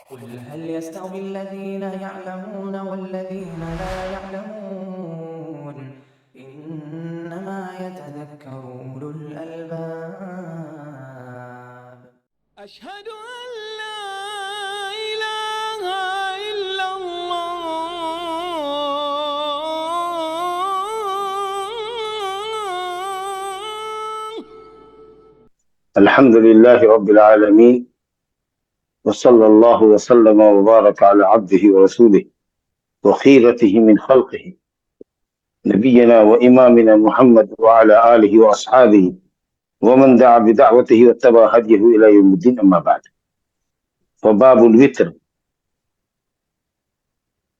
قل هل يستوي الذين يعلمون والذين لا يعلمون إنما يتذكر أولو الألباب. أشهد أن لا إله إلا الله. الحمد لله رب العالمين، وصلى الله وسلم وبارك على عبده ورسوله وخيرته من خلقه نبينا وإمامنا محمد وعلى آله وأصحابه ومن دعا بدعوته واتبع هديه إلى يوم الدين. أما بعد، فباب الوتر،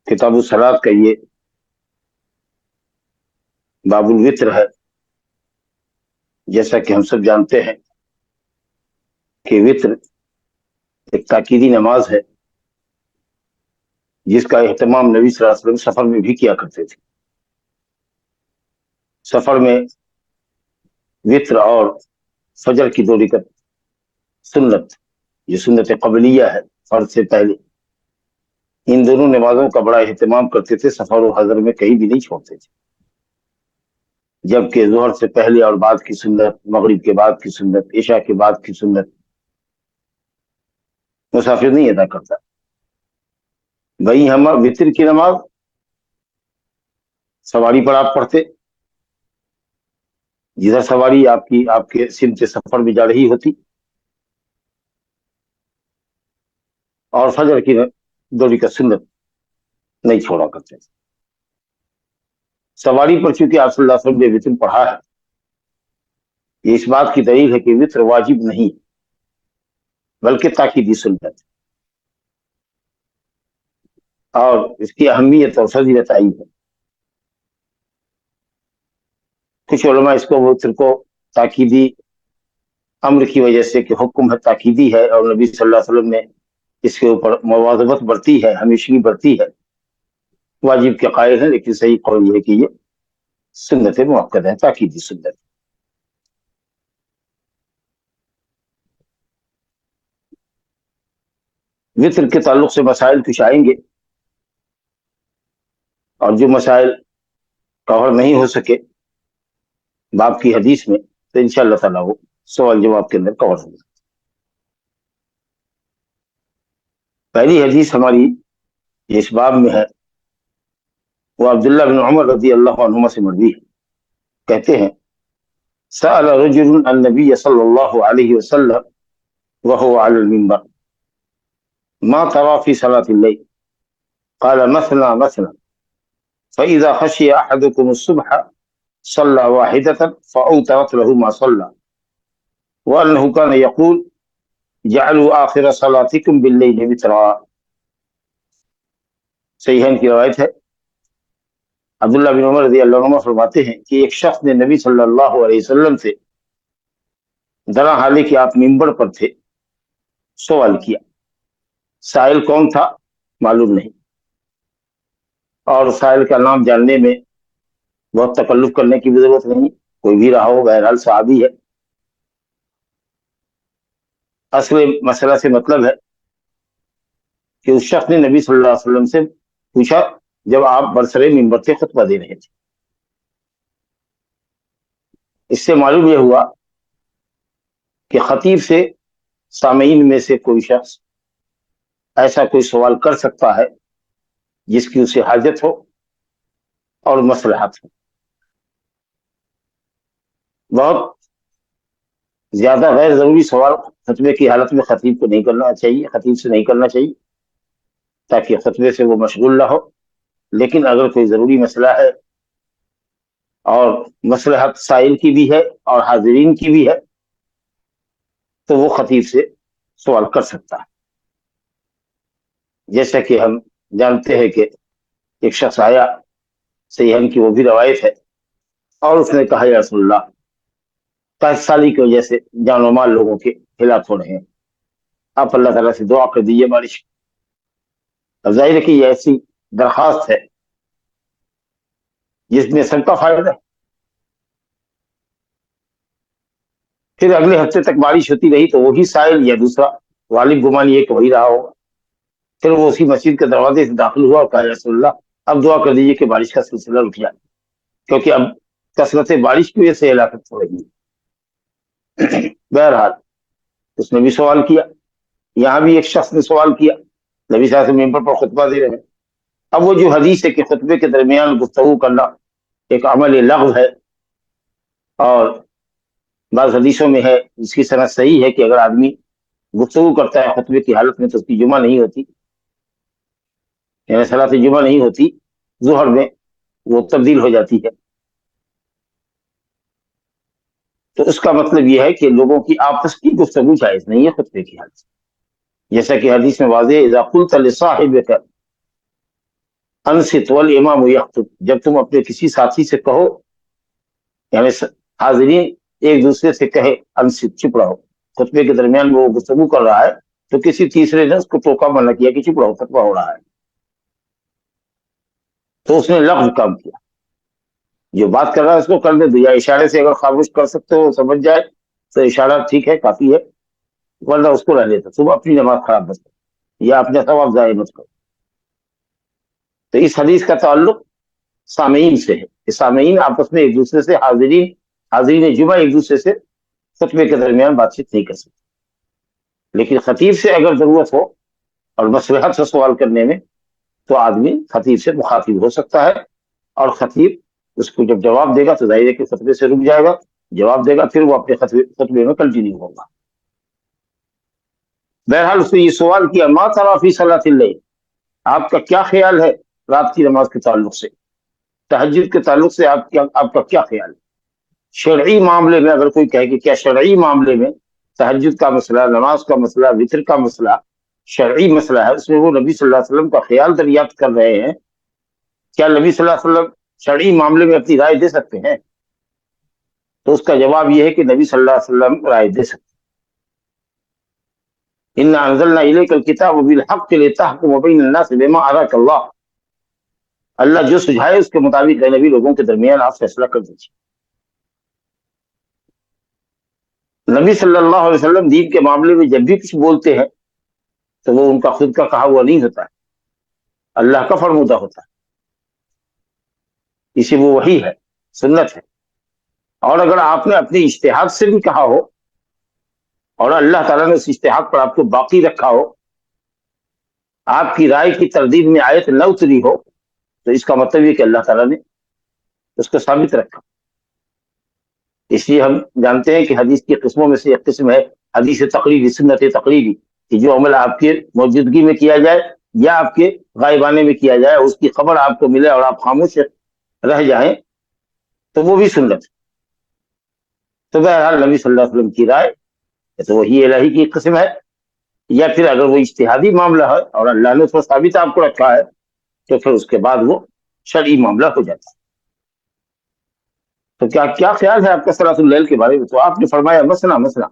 کتاب الصلاۃ کا یہ باب الوتر ہے۔ جیسا کہ ہم سب جانتے ہیں کہ وتر ایک تاکیدی نماز ہے جس کا اہتمام نبی صلی اللہ علیہ وسلم سفر میں بھی کیا کرتے تھے۔ سفر میں وتر اور فجر کی 2 رکعت سنت، یہ سنت قبلیہ ہے، فرض سے پہلے، ان دونوں نمازوں کا بڑا اہتمام کرتے تھے، سفر و حضر میں کہیں بھی نہیں چھوڑتے تھے۔ جبکہ ظہر سے پہلے اور بعد کی سنت، مغرب کے بعد کی سنت، عشاء کے بعد کی سنت مسافر نہیں ادا کرتا۔ بھائی ہم وتر کی نماز سواری پر آپ پڑھتے، جدھر سواری آپ کے سمت سفر میں جا رہی ہوتی، اور فجر کی 2 رکعت سنت نہیں چھوڑا کرتے۔ سواری پر چونکہ آپ صلی اللہ علیہ وسلم نے وتر پڑھا ہے، یہ اس بات کی دلیل ہے کہ وتر واجب نہیں بلکہ تاکیدی سنت، اور اس کی اہمیت اور فضیلت آئی ہے۔ کچھ علماء اس کو وتر کو تاکیدی امر کی وجہ سے کہ حکم ہے، تاکیدی ہے، اور نبی صلی اللہ علیہ وسلم نے اس کے اوپر مواظبت برتی ہے، ہمیشگی برتی ہے، واجب کے قائل ہیں، لیکن صحیح قول یہ ہے کہ یہ سنت مؤکد ہے، تاکیدی سنت۔ وتر کے تعلق سے مسائل کچھ آئیں گے، اور جو مسائل کور نہیں ہو سکے باب کی حدیث میں تو انشاءاللہ تعالیٰ وہ سوال جواب کے اندر کور ہوگا۔ پہلی حدیث ہماری اس باب میں ہے، وہ عبداللہ بن عمر رضی اللہ عنہما سے مروی ہے، کہتے ہیں سأل رجل النبي صلی اللہ علیہ وسلم وهو على المنبر ما ترى في صلاة الليل قال مثنى مثنى فإذا خشي أحدكم الصبح صلى واحدة فأوترت له ما صلى وأنه كان يقول جعلوا آخر صلاتكم بالليل وترا۔ صحیحین کی روایت ہے، عبداللہ بن عمر رضی اللہ عنہ فرماتے ہیں کہ ایک شخص نے نبی صلی اللہ علیہ وسلم سے درا حالی کہ آپ منبر پر تھے سوال کیا۔ سائل کون تھا معلوم نہیں، اور سائل کا نام جاننے میں بہت تکلف کرنے کی بھی ضرورت نہیں، کوئی بھی رہا ہو، بہرحال صحابی ہے۔ اصل مسئلہ سے مطلب ہے کہ اس شخص نے نبی صلی اللہ علیہ وسلم سے پوچھا جب آپ برسرے منبر سے خطبہ دے رہے تھے۔ اس سے معلوم یہ ہوا کہ خطیب سے سامعین میں سے کوئی شخص ایسا کوئی سوال کر سکتا ہے جس کی اسے حاجت ہو اور مصلحت ہو۔ بہت زیادہ غیر ضروری سوال خطبے کی حالت میں خطیب کو نہیں کرنا چاہیے، خطیب سے نہیں کرنا چاہیے، تاکہ خطبے سے وہ مشغول نہ ہو۔ لیکن اگر کوئی ضروری مسئلہ ہے اور مصلحت سائل کی بھی ہے اور حاضرین کی بھی ہے تو وہ خطیب سے سوال کر سکتا ہے۔ جیسا کہ ہم جانتے ہیں کہ ایک شخص آیا، صحیحین کی وہ بھی روایت ہے، اور اس نے کہا یا رسول اللہ، قحط سالی کی وجہ سے جان و مال لوگوں کے ہلاک ہو رہے ہیں، آپ اللہ تعالیٰ سے دعا کر دیجیے بارش۔ اب ظاہر ہے کہ یہ ایسی درخواست ہے جس میں سب کا فائدہ ہے۔ پھر اگلے ہفتے تک بارش ہوتی رہی تو وہی سائل یا دوسرا غالب گمان یہ کہ وہی رہا ہوگا، پھر وہ اسی مسجد کے دروازے سے داخل ہوا اور کہا رسول اللہ اب دعا کر دیجیے کہ بارش کا سلسلہ رک جائے، کیونکہ اب کثرت بارش کی وجہ سے ہلاکت ہو رہی ہے۔ بہرحال اس نے بھی سوال کیا، یہاں بھی ایک شخص نے سوال کیا، نبی صلی اللہ علیہ وسلم ممبر پر خطبہ دے رہے ہیں۔ اب وہ جو حدیث ہے کہ خطبے کے درمیان گفتگو کرنا ایک عمل لغو ہے، اور بعض حدیثوں میں ہے اس کی صنعت صحیح ہے کہ اگر آدمی گفتگو کرتا ہے خطبے کی حالت میں تو اس کی جمعہ نہیں ہوتی، یعنی صلاۃ جمعہ نہیں ہوتی، ظہر میں وہ تبدیل ہو جاتی ہے۔ تو اس کا مطلب یہ ہے کہ لوگوں کی آپس کی گفتگو جائز نہیں ہے خطبے کی حالت میں، جیسا کہ حدیث میں واضح اذا قلت لصاحبک انصت والامام یخطب، جب تم اپنے کسی ساتھی سے کہو، یعنی حاضرین ایک دوسرے سے کہے انصت چپ رہو، خطبے کے درمیان وہ گفتگو کر رہا ہے تو کسی تیسرے نے اس کو ٹوکا منع کیا کہ چپ رہو خطبہ ہو رہا ہے، تو اس نے لغو کام کیا۔ جو بات کر رہا ہے اس کو کرنے دو، یا اشارے سے اگر خاموش کر سکتے ہو سمجھ جائے تو اشارہ ٹھیک ہے کافی ہے، ورنہ اس کو رہ لیتا، صبح اپنی نماز خراب مت کرو یا اپنا ثواب ضائع مت کرو۔ تو اس حدیث کا تعلق سامعین سے ہے کہ سامعین آپس میں ایک دوسرے سے حاضرین جمعہ ایک دوسرے سے خطبے کے درمیان بات چیت نہیں کر سکتے، لیکن خطیب سے اگر ضرورت ہو اور مصلحت سے سوال کرنے میں تو آدمی خطیب سے مخاطب ہو سکتا ہے، اور خطیب اس کو جب جواب دے گا تو ظاہر ہے کہ خطبے سے رک جائے گا، جواب دے گا پھر وہ اپنے خطبے میں کنٹینیو ہوگا۔ بہرحال اس نے یہ سوال کیا ما تری فی صلاۃ اللیل، آپ کا کیا خیال ہے رات کی نماز کے تعلق سے، تہجد کے تعلق سے آپ کا کیا خیال ہے؟ شرعی معاملے میں اگر کوئی کہے کہ کیا شرعی معاملے میں تہجد کا مسئلہ، نماز کا مسئلہ، وتر کا مسئلہ شرعی مسئلہ ہے، اس میں وہ نبی صلی اللہ علیہ وسلم کا خیال دریافت کر رہے ہیں، کیا نبی صلی اللہ علیہ وسلم شرعی معاملے میں اپنی رائے دے سکتے ہیں؟ تو اس کا جواب یہ ہے کہ نبی صلی اللہ علیہ وسلم رائے دے سکتے ہیں۔ انا انزلنا الیک الکتاب بالحق لتحکم بین الناس بما اراک اللہ، اللہ جو سجھائے اس کے مطابق ہے نبی لوگوں کے درمیان آپ فیصلہ کر دیجیے۔ نبی صلی اللہ علیہ وسلم دین کے معاملے میں جب بھی کچھ بولتے ہیں تو وہ ان کا خود کا کہا ہوا نہیں ہوتا ہے، اللہ کا فرمودہ ہوتا ہے، اسی وہ وحی ہے، سنت ہے۔ اور اگر آپ نے اپنے اجتہاد سے بھی کہا ہو اور اللہ تعالیٰ نے اس اجتہاد پر آپ کو باقی رکھا ہو، آپ کی رائے کی تردید میں آیت نہ اتری ہو، تو اس کا مطلب یہ کہ اللہ تعالیٰ نے اس کو ثابت رکھا۔ اس لیے ہم جانتے ہیں کہ حدیث کی قسموں میں سے ایک قسم ہے حدیث تقریری، سنت تقریری، کہ جو عمل آپ کے موجودگی میں کیا جائے یا آپ کے غائبانے میں کیا جائے، اس کی خبر آپ کو ملے اور آپ خاموش رہ جائیں تو وہ بھی سنت ہے۔ تو بہرحال نبی صلی اللہ علیہ وسلم کی رائے تو وہی الہی کی قسم ہے، یا پھر اگر وہ اجتہادی معاملہ ہے اور اللہ نے اس کو ثابت آپ کو رکھا ہے تو پھر اس کے بعد وہ شرعی معاملہ ہو جاتا ہے۔ تو کیا خیال ہے آپ کا صلاۃ اللیل کے بارے میں؟ تو آپ نے فرمایا مسنا،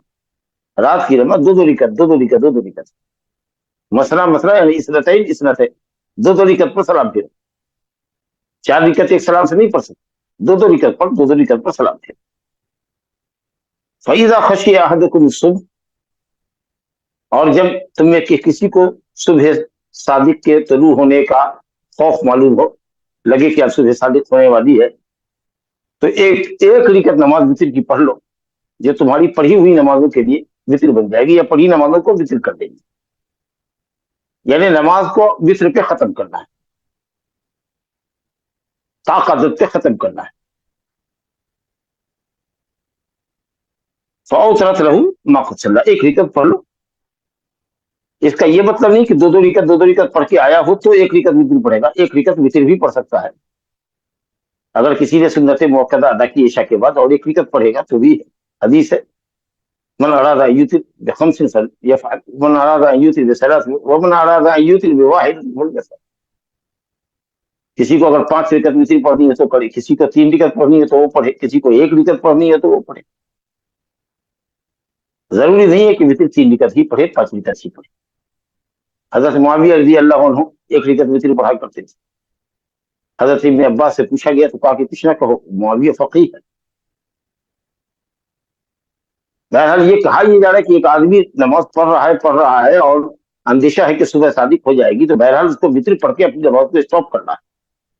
رات کی نماز دو رکعت، مسنا یعنی اسنتین، دو رکعت پر سلام پھر، 4 رکعت ایک سلام سے نہیں پڑھ سکتے، دو رکعت پر رکعت پر سلام پھر۔ فَإِذَا خَشِيَ أَحَدُكُمُ الصُّبْحَ، اور جب تم میں کسی کو صبح صادق کے طلوع ہونے کا خوف معلوم ہو، لگے کہ اب صبح صادق ہونے والی ہے، تو ایک رکعت نماز وتر کی پڑھ لو، جو تمہاری پڑھی ہوئی نمازوں کے لیے وتر بن جائے گی، یا پڑھی نمازوں کو وتر کر دے گی، یعنی نماز کو وتر پہ ختم کرنا ہے، طاقت پہ ختم کرنا ہے۔ فَأَوْتَرَتْ لَهُ مَا قَدْ صَلَّى، ایک رکعت پڑھ لو۔ اس کا یہ مطلب نہیں کہ دو رکعت پڑھ کے آیا ہو تو ایک رکعت وتر پڑھے گا، ایک رکعت وتر بھی پڑھ سکتا ہے، اگر کسی نے سنت موقدہ ادا کی عشاء کے بعد اور ایک رکعت پڑھے گا تو بھی حدیث ہے من اراد ان یوتر بخمس یفعل من اراد ان یوتر بثلاث ومن اراد ان یوتر بواحد فليفعل، کسی کو اگر 5 رکعت وتر پڑھنی ہے تو پڑھے، کسی کو 3 رکعت پڑھنی ہے تو وہ پڑھے، کسی کو 1 رکعت پڑھنی ہے تو وہ پڑھے، ضروری نہیں ہے کہ وتر 3 رکعت ہی پڑھے، 5 رکعت ہی پڑھے۔ حضرت معاویہ رضی اللہ عنہ 1 رکعت وتر پڑھا کرتے تھے، حضرت ابن عباس سے پوچھا گیا تو کہا کہ کچھ نہ کہو، معاویہ فقیہ ہے۔ بہرحال یہ کہا یہ جا رہا ہے کہ ایک آدمی نماز پڑھ رہا ہے اور اندیشہ ہے کہ صبح صادق ہو جائے گی تو بہرحال اس کو وطر پڑھ کے اپنی نماز کو اسٹاپ کرنا ہے،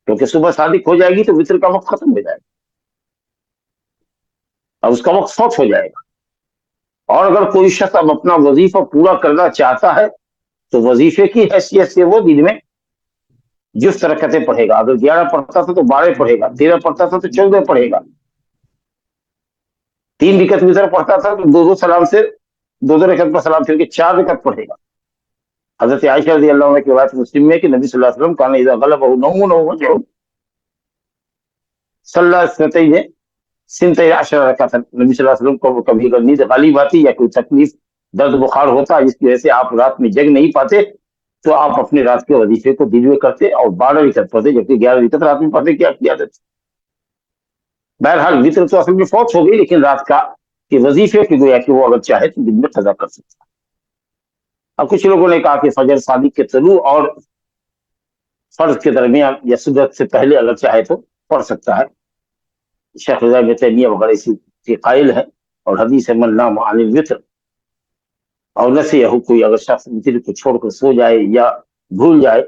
کیونکہ صبح صادق ہو جائے گی تو وطر کا وقت ختم ہو جائے گا اور اس کا وقت فوت ہو جائے گا۔ اور اگر کوئی شخص اب اپنا وظیفہ پورا کرنا چاہتا ہے تو وظیفے کی حیثیت سے وہ دن میں جس رکعتیں پڑھے گا، اگر 11 پڑھتا تھا تو 12 پڑھے گا، 13 پڑھتا تھا تو 14 پڑھے گا، 3 رکعت وتر پڑھتا تھا تو دو سلام سے 2 رکعت پر سلام پھر کے 4 رکعت پڑھے گا۔ حضرت عائشہ رضی اللہ عنہ کی روایت مسلم میں کہ نبی صلی اللہ علیہ وسلم کان اذا غلبہ نوم وجع صلی اثنتین سنتین عشر رکعت، نبی صلی اللہ علیہ وسلم کو کبھی اگر نیند غالب آتی یا کوئی تکلیف درد بخار ہوتا جس کی وجہ سے آپ رات میں جگ نہیں پاتے تو آپ اپنے رات کے وظیفے کو دن میں کرتے اور 12 رکعت پڑھتے، جبکہ 11 رکعت رات میں پڑھنے کی آپ کی عادت۔ بہرحال وتر تو اصل میں فوت ہو گئی، لیکن رات کا کہ وظیفے کی گویا کہ وہ اگر چاہے تو دن میں قضا کر سکتا ہے۔ اب کچھ لوگوں نے کہا کہ فجر صادق کے طلوع اور فرض کے درمیان یا سنت سے پہلے اگر چاہے تو پڑھ سکتا ہے۔ شیخ رضا ابن تیمیہ وغیرہ اسی کے قائل ہے، اور حدیث ہے من نام عن الوتر اور نسیہ، کوئی اگر شخص وتر کو چھوڑ کر سو جائے یا بھول جائے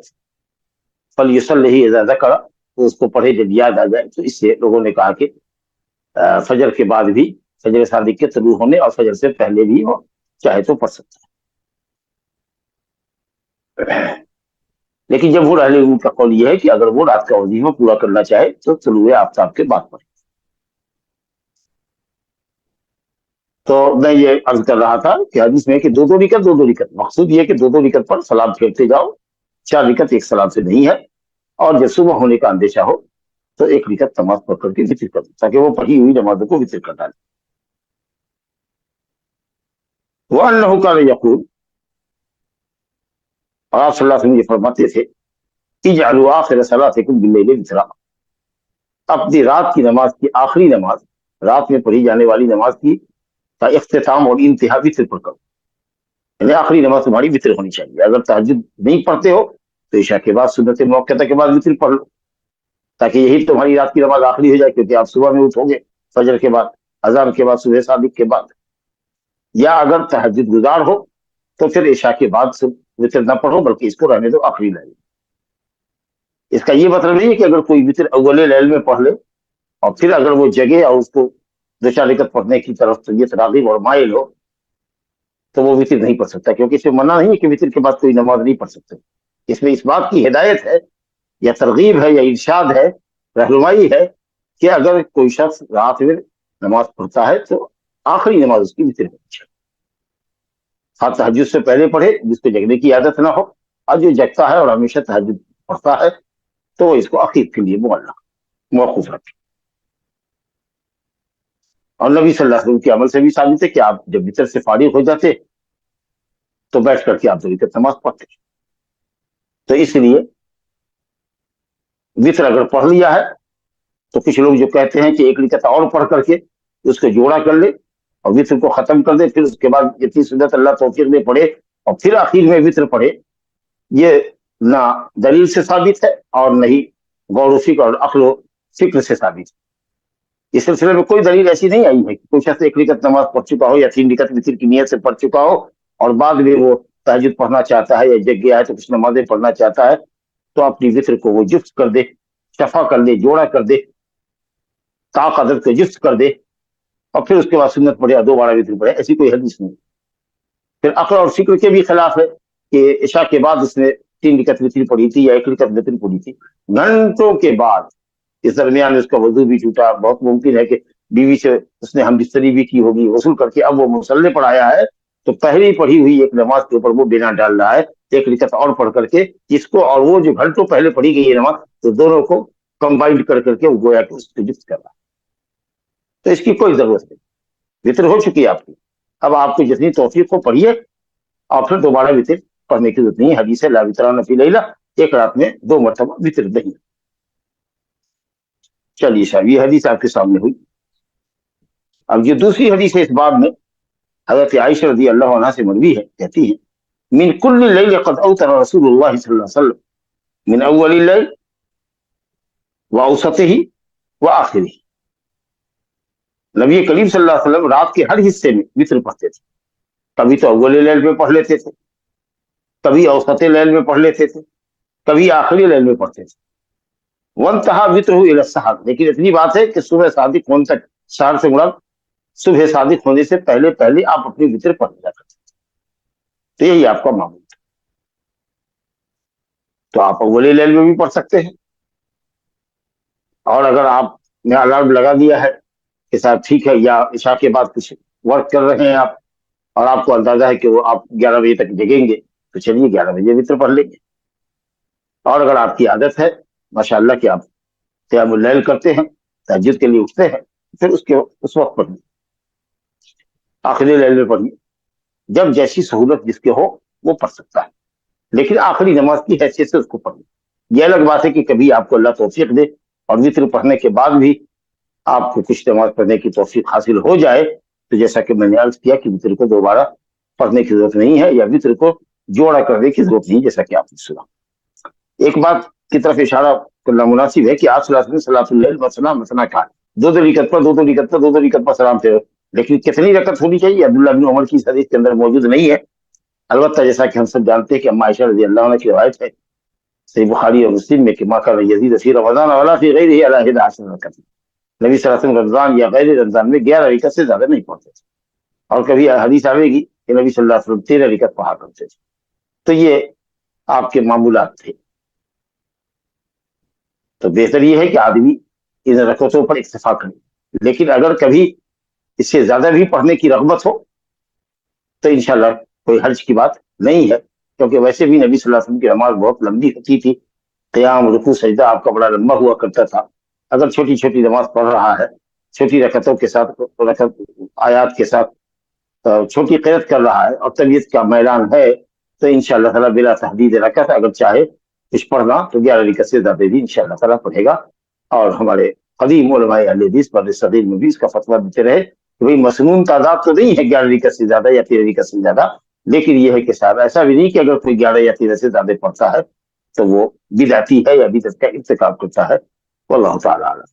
فلیصلہ اذا ذکر، تو اس کو پڑھے جب یاد آ جائے۔ تو اس سے لوگوں نے کہا کہ فجر کے بعد بھی، فجر صادق کے طلوع ہونے اور فجر سے پہلے بھی وہ چاہے تو پڑھ سکتا ہے۔ لیکن جمہور اہل علم کا قول یہ ہے کہ اگر وہ رات کا وظیفہ پورا کرنا چاہے تو طلوع آفتاب کے بعد پڑھے۔ تو میں یہ عرض کر رہا تھا کہ حدیث میں کہ دو رکعت، مقصود یہ ہے کہ دو رکعت پر سلام پھیرتے جاؤ، 4 رکعت ایک سلام سے نہیں ہے، اور جب صبح ہونے کا اندیشہ ہو تو 1 رکعت نماز پڑھ کر کے وتر کر دو، تاکہ وہ پڑھی ہوئی نمازوں کو وتر کر ڈالے۔ وَأَنَّهُ كَانَ يَقُولُ، اور آپ صلی اللہ علیہ وسلم یہ فرماتے تھے اجعلوا آخر صلاتکم باللیل وترا، اپنی رات کی نماز کی آخری نماز، رات میں پڑھی جانے والی نماز کی کا اختتام اور انتہا وتر پر کرو، یعنی آخری نماز تمہاری وتر ہونی چاہیے۔ اگر تہجد نہیں پڑھتے ہو تو عشاء کے بعد سنت موقعہ کے بعد وتر پڑھ لو، تاکہ یہی تمہاری رات کی نماز آخری ہو جائے، کیونکہ آپ صبح میں اٹھو گے فجر کے بعد، اذان کے بعد، صبح صادق کے بعد۔ یا اگر تہجد گزار ہو تو پھر عشاء کے بعد وتر نہ پڑھو، بلکہ اس کو رہنے دو آخری لیل۔ اس کا یہ مطلب نہیں ہے کہ اگر کوئی وتر اول لیل میں پڑھ لے اور پھر اگر وہ جگے اور اس کو 2-4 رکعت پڑھنے کی طرف طبیعت راغب اور مائل ہو تو وہ وتر نہیں پڑھ سکتا، کیونکہ اس میں منع نہیں ہے کہ وتر کے بعد کوئی نماز نہیں پڑھ سکتے۔ اس میں اس بات کی ہدایت ہے یا ترغیب ہے یا ارشاد ہے، رہنمائی ہے کہ اگر کوئی شخص رات میں نماز پڑھتا ہے تو آخری نماز اس کی وتر ہونی چاہیے، خاص تہجد سے پہلے پڑھے جس کو جگنے کی عادت نہ ہو، اور جو جگتا ہے اور ہمیشہ تہجد پڑھتا ہے تو اس کو عقید کے لیے موقوف رکھے۔ اور نبی صلی اللہ علیہ وسلم کے عمل سے بھی ثابت ہے کہ آپ جب وتر سے فارغ ہو جاتے تو بیٹھ کر کے آپ 2 رکعت نماز پڑھتے۔ تو اس لیے وتر اگر پڑھ لیا ہے تو کچھ لوگ جو کہتے ہیں کہ 1 رکعت اور پڑھ کر کے اس کو جوڑا کر لے اور وتر کو ختم کر دے، پھر اس کے بعد جتنی سنت اللہ توفیق میں پڑھے اور پھر آخر میں وتر پڑھے، یہ نہ دلیل سے ثابت ہے اور نہ ہی غور و فکر اور عقل و فکر سے ثابت ہے۔ اس سلسلے میں کوئی دلیل ایسی نہیں آئی ہے کہ کوئی شخص 1 رکعت نماز پڑھ چکا ہو یا 3 رکعت وتر کی نیت سے پڑھ چکا ہو اور بعد میں وہ تہجد پڑھنا چاہتا ہے یا جگ گیا ہے تو کچھ نمازیں پڑھنا چاہتا ہے تو اپنی وتر کو وہ جفت کر دے، شفا کر دے، جوڑا کر دے، طاق عدد کو جفت کر دے اور پھر اس کے بعد سنت پڑھے یا دوبارہ وتر پڑھے، ایسی کوئی حدیث نہیں۔ پھر عقل اور فکر کے بھی خلاف ہے کہ عشاء کے بعد اس نے 3 رکعت وتر پڑھی تھی یا 1 رکعت وتر پڑھی تھی، گھنٹوں کے بعد اس درمیان اس کا وضو بھی ٹوٹا، بہت ممکن ہے کہ بیوی سے اس نے ہم بستری بھی کی ہوگی، غسل کر کے اب وہ مصلی پر آیا ہے تو پہلی پڑھی ہوئی ایک نماز کے اوپر وہ بنا ڈال رہا ہے 1 رکعت اور پڑھ کر کے، اس کو اور وہ جو گھنٹوں پہلے پڑھی گئی ہے نماز، تو دونوں کو کمبائنڈ کر کے وہ گویا کہ اس کو جفت کر رہا ہے۔ تو اس کی کوئی ضرورت نہیں، وتر ہو چکی ہے آپ کی، اب آپ کو جتنی توفیق ہو پڑھیے اور پھر دوبارہ وتر پڑھنے کی ضرورت نہیں۔ حدیث ہے لا وتران فی لیلہ، ایک رات میں 2 مرتبہ وتر نہیں۔ چلیے صاحب، یہ حدیث آپ کے سامنے ہوئی۔ اب یہ دوسری حدیث ہے اس باب میں، حضرت عائشہ رضی اللہ عنہا سے مروی ہے، کہتی ہیں من کل لیل قد اوتر رسول اللہ صلی اللہ علیہ وسلم من اول اللیل واوسطہ واخرہ، نبی کریم صلی اللہ علیہ وسلم رات کے ہر حصے میں وتر پڑھتے تھے، کبھی تو اول لیل میں پڑھ لیتے تھے، کبھی اوسط لیل میں پڑھ لیتے تھے، کبھی آخری لیل میں پڑھتے تھے۔ وانتہا وطرہ الی السحر، لیکن اتنی بات ہے کہ صبح صادق ہونے تک، سحر سے مراد صبح صادق ہونے سے پہلے پہلے آپ اپنی وطر پڑھ لیا کرتے تھے۔ تو یہی آپ کا معمول ہے۔ تو آپ اول لیل میں بھی پڑھ سکتے ہیں، اور اگر آپ نے الارم لگا دیا ہے کہ صاحب ٹھیک ہے، یا عشاء کے بعد کچھ ورک کر رہے ہیں آپ، اور آپ کو اندازہ ہے کہ وہ آپ 11 بجے تک جگیں گے، تو چلیے 11 بجے وطر پڑھ لیں گے۔ اور اگر آپ کی عادت ہے ماشاء اللہ کہ آپ قیام اللیل کرتے ہیں، تہجد کے لیے اٹھتے ہیں، پھر اس وقت پڑھیے، آخری لیل میں پڑھیے، جب جیسی سہولت جس کے ہو وہ پڑھ سکتا ہے، لیکن آخری نماز کی حیثیت سے اس کو پڑھیے۔ یہ الگ بات ہے کہ کبھی آپ کو اللہ توفیق دے اور وطر پڑھنے کے بعد بھی آپ کو کچھ نماز پڑھنے کی توفیق حاصل ہو جائے، تو جیسا کہ میں نے عرض کیا کہ وطر کو دوبارہ پڑھنے کی ضرورت نہیں ہے، یا وطر کو جوڑا کرنے کی ضرورت نہیں، جیسا کہ آپ نے سنا۔ ایک بات کی طرف اشارہ کرنا مناسب ہے کہ آپ صلی اللہ علیہ وسلم صلاۃ اللیل مثنا مثنا کہا، دو رکعت پر دو رکعت پر سلام پھیرو، لیکن کتنی رکعت ہونی چاہیے عبداللہ بن عمر کی حدیث کے اندر موجود نہیں ہے۔ البتہ جیسا کہ ہم سب جانتے ہیں کہ اما عائشہ رضی اللہ عنہ کی روایت ہے صحیح بخاری اور مسلم میں کہ ما کان یزید فی رمضان ولا فی غیرہ علی 11 رکعت، نبی صلی اللہ علیہ وسلم رمضان یا غیر رمضان میں 11 رکعت سے زیادہ نہیں پڑھتے تھے، اور کبھی حدیث آئے گی کہ نبی صلی اللہ علیہ وسلم 13 رکعت پڑھا کرتے تھے۔ تو یہ آپ کے معمولات تھے۔ تو بہتر یہ ہے کہ آدمی ان رکعتوں پر اکتفا کرے، لیکن اگر کبھی اس سے زیادہ بھی پڑھنے کی رغبت ہو تو انشاءاللہ کوئی حرج کی بات نہیں ہے، کیونکہ ویسے بھی نبی صلی اللہ علیہ وسلم کی نماز بہت لمبی ہوتی تھی، قیام رکوع سجدہ آپ کا بڑا لمبا ہوا کرتا تھا۔ اگر چھوٹی چھوٹی نماز پڑھ رہا ہے، چھوٹی رکعتوں کے ساتھ، آیات کے ساتھ چھوٹی قرأت کر رہا ہے اور طبیعت کا میلان ہے، تو انشاءاللہ تعالیٰ بلا تحدید رکعت اگر چاہے کچھ پڑھنا تو 11 رکعت سے زیادہ بھی انشاءاللہ تعالیٰ پڑھے گا۔ اور ہمارے قدیم علماء اہل حدیث پر صغیر میں بھی اس کا فتویٰ دیتے رہے کہ بھئی مسنون تعداد تو نہیں ہے 11 رکعت سے زیادہ یا 13 رکعت سے زیادہ، لیکن یہ ہے کہ صاحب ایسا بھی نہیں کہ اگر کوئی 11 یا 13 سے زیادہ پڑھتا ہے تو وہ بدعتی ہے یا بدعت کا ارتکاب کرتا ہے، واللہ تعالی اعلم۔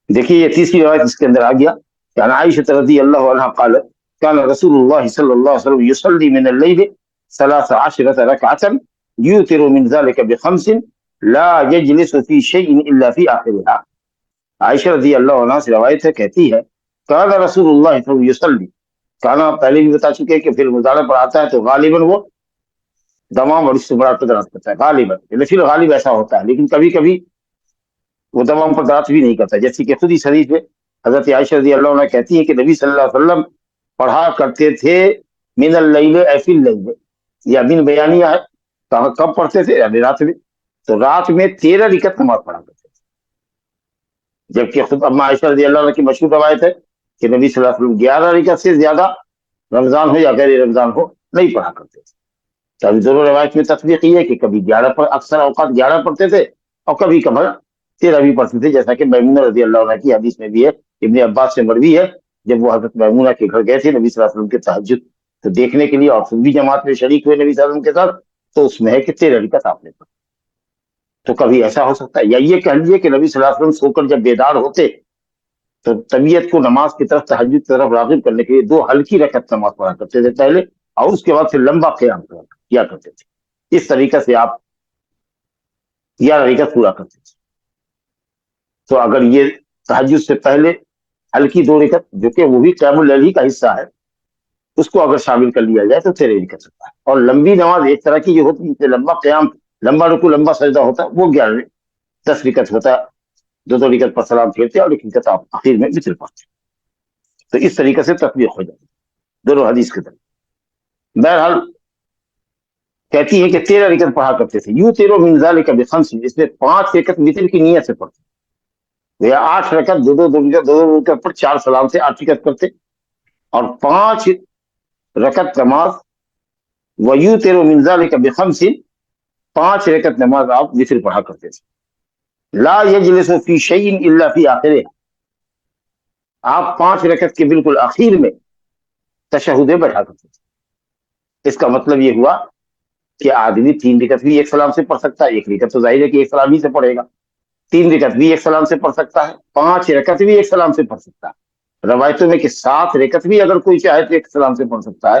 دیکھیے یہ تیسری روایت اس کے اندر آ گیا کہ عن عائشہ رضی اللہ عنہا قالت كان رسول اللہ صلی اللہ علیہ وسلم يصلي من الليل 13 ركعة يوتر من ذلك بخمس لا يجلس في شيء الا في آخرها۔ عائشہ رضی اللہ عنہ سے روایت ہے، کہتی ہے كان رسول اللہ صلی اللہ علیہ وسلم يصلي، کانا پہلے بھی بتا چکے کہ پھر مضارع پر آتا ہے تو غالباً وہ دمام اور اس سے بڑا قدرت کرتا ہے، غالباً پھر غالب ایسا ہوتا ہے، لیکن کبھی کبھی وہ دمام پر دراز بھی نہیں کرتا، جیسے کہ خود ہی حدیث میں حضرت عائشہ رضی اللہ عنہ کہتی ہے کہ نبی صلی اللہ علیہ وسلم پڑھا کرتے تھے من اللیل اے فی اللیل، یا من بیانیہ ہے، کب پڑھتے تھے؟ یعنی رات میں، تو رات میں 13 رکعت نماز پڑھا کرتے تھے، جبکہ خود اما عائشہ رضی اللہ عنہ کی مشہور روایت ہے کہ نبی صلی اللہ علیہ وسلم 11 رکعت سے زیادہ رمضان ہو یا غیر رمضان ہو نہیں پڑھا کرتے تھے۔ تو ابھی دونوں روایت میں تفریق یہ ہے کہ کبھی 11 پر، اکثر اوقات 11 پڑھتے تھے اور کبھی کبھار 13 بھی پڑھتے تھے، جیسا کہ میمونہ رضی اللہ عنہ کی حدیث میں بھی ہے، ابن عباس سے مروی ہے، جب وہ حضرت میمونہ کے گھر گئے تھے نبی صلی اللہ علیہ وسلم کے تہجد تو دیکھنے کے لیے، اور خود بھی جماعت میں شریک ہوئے نبی صلی اللہ علیہ وسلم کے ساتھ، تو اس میں ہے کہ 13 رکعت آپ نے پڑھی۔ تو کبھی ایسا ہو سکتا ہے، یا یہ کہہ لیجیے کہ نبی صلی اللہ علیہ وسلم سو کر جب بیدار ہوتے تو طبیعت کو نماز کی طرف، تہجد کی طرف راغب کرنے کے لیے 2 ہلکی رکعت نماز پڑھا کرتے تھے پہلے، اور اس کے بعد پھر لمبا قیام کیا کرتے تھے۔ اس طریقے سے آپ 11 رکعت پورا کرتے تھے۔ تو اگر یہ تہجد سے پہلے ہلکی 2 رکعت، جو کہ وہ بھی قیام اللیل ہی کا حصہ ہے، اس کو اگر شامل کر لیا جائے تو 13 رکعت ہوتا ہے۔ اور لمبی نماز ایک طرح کی جو ہوتی ہے، لمبا قیام، لمبا رکوع، لمبا سجدہ ہوتا ہے، وہ 10 رکعت ہوتا ہے، 2 رکعت پر سلام پھیرتے اور ایک رکعت آپ آخر میں وتر پڑھتے۔ تو اس طریقے سے تطبیق ہو جاتی ہے دونوں حدیث کے طرف۔ بہرحال کہتی ہے کہ 13 رکعت پڑھا کرتے تھے، یوں 13 من ذلک بخمس، اس میں 5 رکعت وتر کی نیت سے پڑھتے، یا 8 رکعت، دو رکعت پر 4 سلام سے 8 رکعت کرتے، اور 5 رکعت نماز وَيُوتِرُ مِنْ ذَلِكَ بِخَمْسٍ، 5 رکعت نماز آپ وتر پڑھا کرتے تھے۔ لا يجلس فی شیء الا فی آخرہ، آپ 5 رکعت کے بالکل آخر میں تشہد بیٹھا کرتے تھے۔ اس کا مطلب یہ ہوا کہ آدمی 3 رکعت بھی ایک سلام سے پڑھ سکتا ہے، 1 رکعت تو ظاہر ہے کہ ایک سلام ہی سے پڑھے گا، 3 رکعت بھی ایک سلام سے پڑھ سکتا ہے، 5 رکعت بھی ایک سلام سے پڑھ سکتا ہے۔ روایتوں میں کہ 7 رکعت بھی اگر کوئی چاہے تو ایک سلام سے پڑھ سکتا ہے،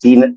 3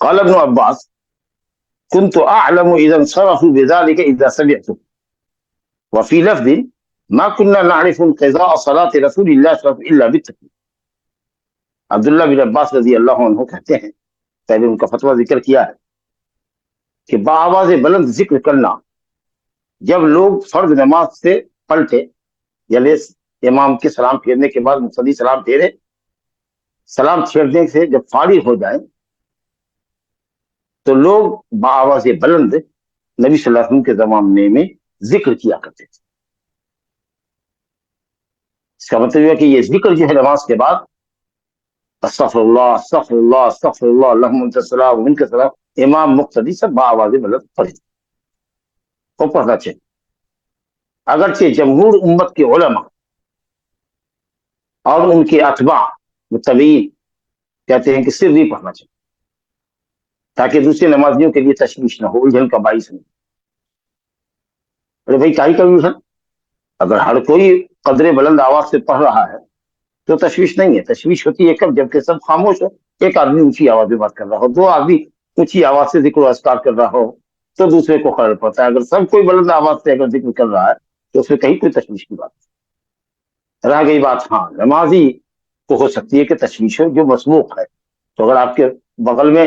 قال ابن عباس كنت أعلم إذا انصرفوا بذلك إذا سمعته وفي لفظ ما كنا نعرف انقضاء صلاة رسول الله صلى الله عليه وسلم إلا بالتكبير۔ عبداللہ بن عباس رضی اللہ عنہ کہتے ہیں، پہلے ان کا فتویٰ ذکر کیا ہے کہ بآواز بلند ذکر کرنا جب لوگ فرض نماز سے پلٹے، یعنی امام کے سلام پھیرنے کے بعد مقتدی سلام پھیرے، سلام پھیرنے سے جب فارغ ہو جائیں تو لوگ بآواز بلند نبی صلی اللہ علیہ وسلم کے زمانے میں ذکر کیا کرتے تھے۔ اس کا مطلب ہے کہ یہ ذکر جو ہے نماز کے بعد استغفر اللہ استغفر اللہ استغفر اللہ اللہم انت السلام ومنک السلام، امام مقتدی سب بآواز بلند پڑھے وہ پڑھنا چاہیے۔ اگرچہ جمہور امت کے علماء اور ان کے اتباع متبعین کہتے ہیں کہ سر بھی پڑھنا چاہیے تاکہ دوسرے نمازیوں کے لیے تشویش نہ ہو، الجھن کا باعث نہیں۔ ارے بھائی کیا ہی کنفیوژن، اگر ہر کوئی قدر بلند آواز سے پڑھ رہا ہے تو تشویش نہیں ہے۔ تشویش ہوتی ہے کب؟ جبکہ سب خاموش ہو، ایک آدمی اونچی آواز میں بات کر رہا ہو، دو آدمی اونچی آواز سے ذکر و اذکار کر رہا ہو تو دوسرے کو خلل پڑتا ہے۔ اگر سب کوئی بلند آواز سے اگر ذکر کر رہا ہے تو اس میں کہیں کوئی تشویش کی بات نہیں۔ رہ گئی بات ہاں نمازی کو ہو سکتی ہے کہ تشویش ہو جو مسبوق ہے، تو اگر آپ کے بغل میں